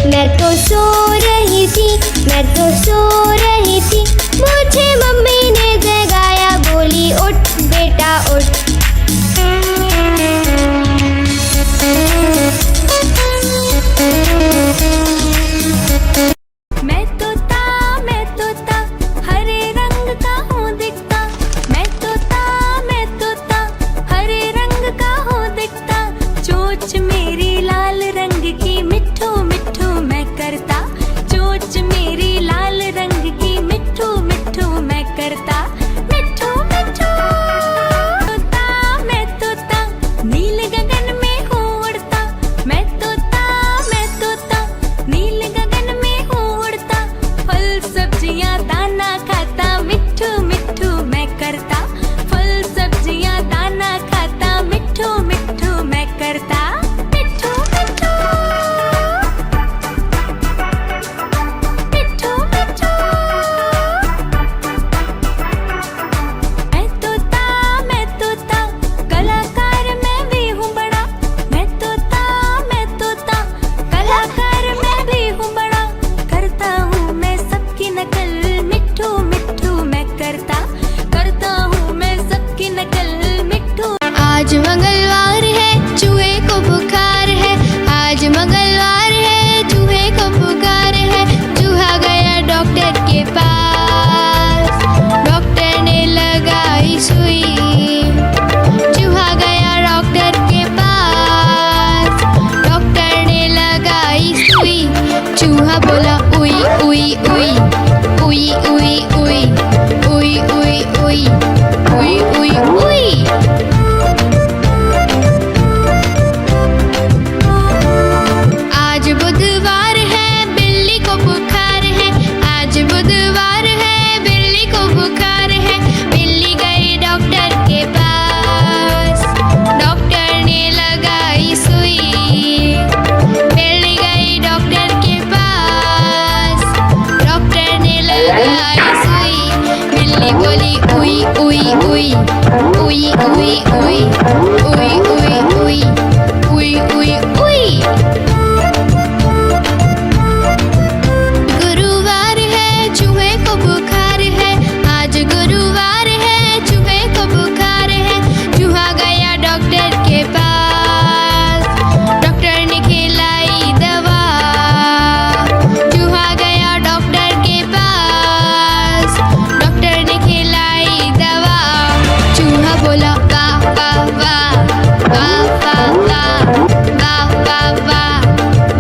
मैं तो सो रही थी, मैं तो सो रही थी, मुझे मम्मी ने जगाया, बोली उठ बेटा उठ। मैं तोता हरे रंग का हूँ दिखता, मैं तोता हरे रंग का हूँ दिखता, चोंच मेरी लाल रंग की मिट्ठू मिट्ठू मैं करता, चोंच मेरी लाल रंग की मिट्ठू मिट्ठू मैं करता, मिट्ठू मिट्ठू। मैं तोता नील गगन में हूँ उड़ता, मैं तोता नील गगन में हूँ उड़ता, फल सब्जियाँ दाना खाता, मिट्ठू मिट्ठू मैं करता, फल सब्जियाँ दाना खाता, मिट्ठू मिट्ठू मैं करता, मिट्ठू मिट्ठू मिट्ठू मिट्ठू। मैं तोता कलाकार मैं भी हूँ बड़ा, मैं तोता कलाकार मैं भी हूँ बड़ा, करता हूँ मैं सबकी नकल, मिट्ठू मिट्ठू मैं करता हूँ मैं सबकी नकल, मिट्ठू। आज मंगलवार है, चूहे को बुखार है, आज मंगलवार है, चूहे को बुखार है, चूहा गया डॉक्टर के पास, डॉक्टर ने लगाई सुई, चूहा गया डॉक्टर के पास, डॉक्टर ने लगाई सुई, चूहा बोला उई उई उई उई उई उई उई उई उई उई उई उई। आज बुधवार है, बिल्ली को बुखार है, आज बुधवार है, बिल्ली को बुखार है, बिल्ली गई डॉक्टर के पास, डॉक्टर ने लगाई सुई, बिल्ली गई डॉक्टर के पास, डॉक्टर ने लगाई सुई, बिल्ली बोली उई उई उई उई उई उई उई उई उई उई उई उई। गुरुवार है, चूहे को बुखार है, आज गुरुवार है, चूहे को बुखार है, चूहा गया डॉक्टर के पास, डॉक्टर ने खिलाई दवा, चूहा गया डॉक्टर के पास, डॉक्टर ने खिलाई दवा, चूहा बोला वाह वाह वाह वाह वाह वाह वाह वाह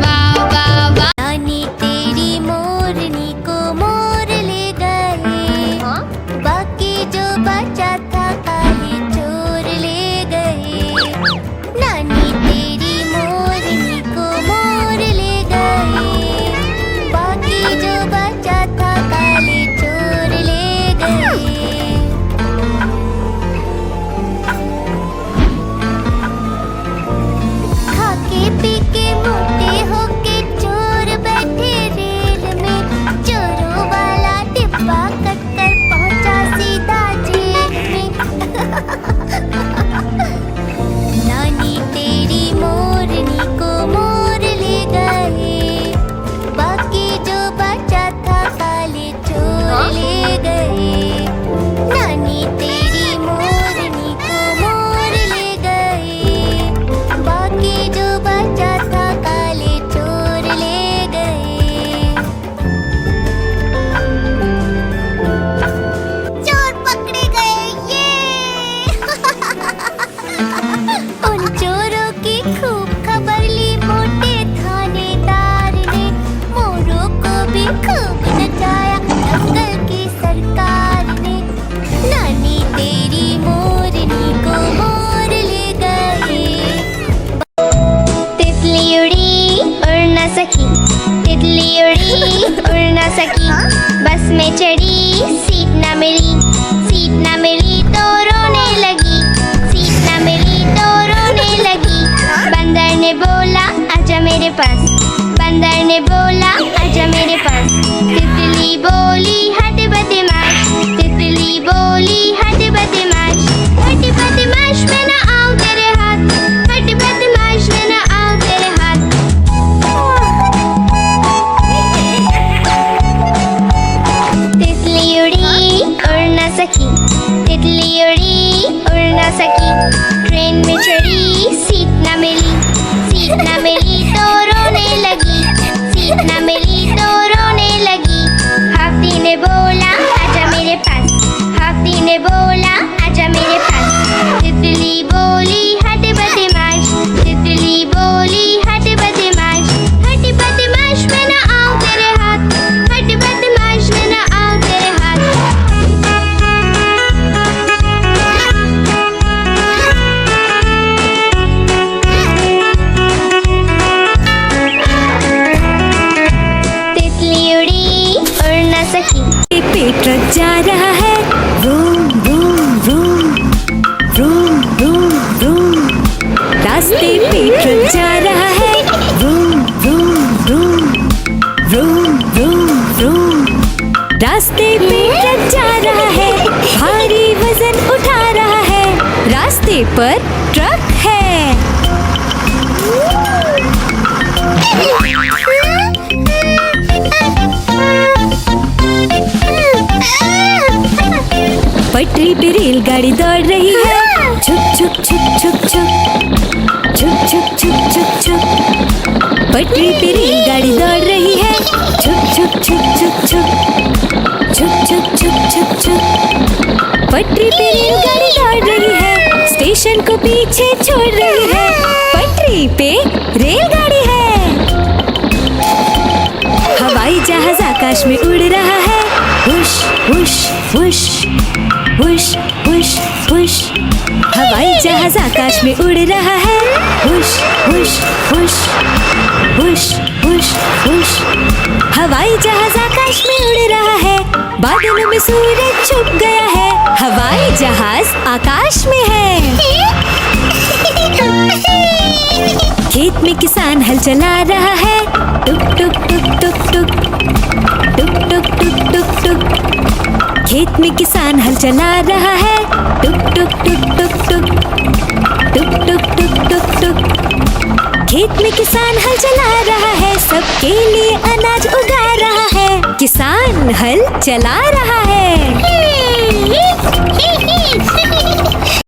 वाह वाह वाह। नानी तेरी मोरनी को मोर ले गए, बाकी जो बचा था काहे चोर ले गए, नानी तेरी मोरनी को मोर ले गए, बाकी जो बचा था काले चोर ले गए। खाके पी के मोटे होके चोर बैठे रेल में, चोरों वाला डिब्बा कट कर पहुंचा सीधा जेल में। नानी तेरी मोरनी को मोर ले गए, बाकी जो बचा था काले चोर ले गए, नानी तेरी मोरनी को मोर ले गए, बाकी जो बचा था काले चोर ले गए। चोर पकड़े गए ये। उन चोरों की खूब खबर ली मोटे थानेदार ने, मोरों को भी खूब नचाया दंगल की सरकार ने, नानी तेरी मोरनी को मोर ले गए। तितली उड़ी उड़ न सकी, तितली उड़ी उड़ न सकी, बस में चढ़ी सीट न मिली, सीट न मिली तो रोने लगी, सीट न मिली तो रोने लगी, बंदर ने बोला आजा मेरे पे ट्रक जा रहा है, vroom vroom vroom, vroom vroom vroom. रास्ते पे ट्रक जा रहा है, vroom vroom vroom, vroom vroom vroom. रास्ते पे ट्रक जा रहा है, भारी वजन उठा रहा है, रास्ते पर ट्रक है। पटरी पे रेलगाड़ी दौड़ रही है, छुक छुक छुक छुक छुक, छुक छुक छुक छुक छुक। पटरी पे रेलगाड़ी दौड़ रही है, छुक छुक छुक छुक छुक, छुक छुक छुक छुक छुक। पटरी पे रेलगाड़ी दौड़ रही है, स्टेशन को पीछे छोड़ रही है, पटरी पे रेलगाड़ी है। हवाई जहाज आकाश में उड़ रहा है, हुश हुश हुश, हुश हुश हुश। हवाई जहाज आकाश में उड़ रहा है, हुश हुश हुश, हुश हुश हुश। हवाई जहाज आकाश में उड़ रहा है, बादलों में सूरज छुप गया है, हवाई जहाज आकाश में है। खेत में किसान हल चला रहा है, टुक टुक टुक टुक टुक, टुक टुक टुक टुक टुक। खेत में किसान हल चला रहा है, टुक टुक टुक टुक टुक, टुक टुक टुक टुक टुक। खेत में किसान हल चला रहा है, सबके लिए अनाज उगा रहा है, किसान हल चला रहा है।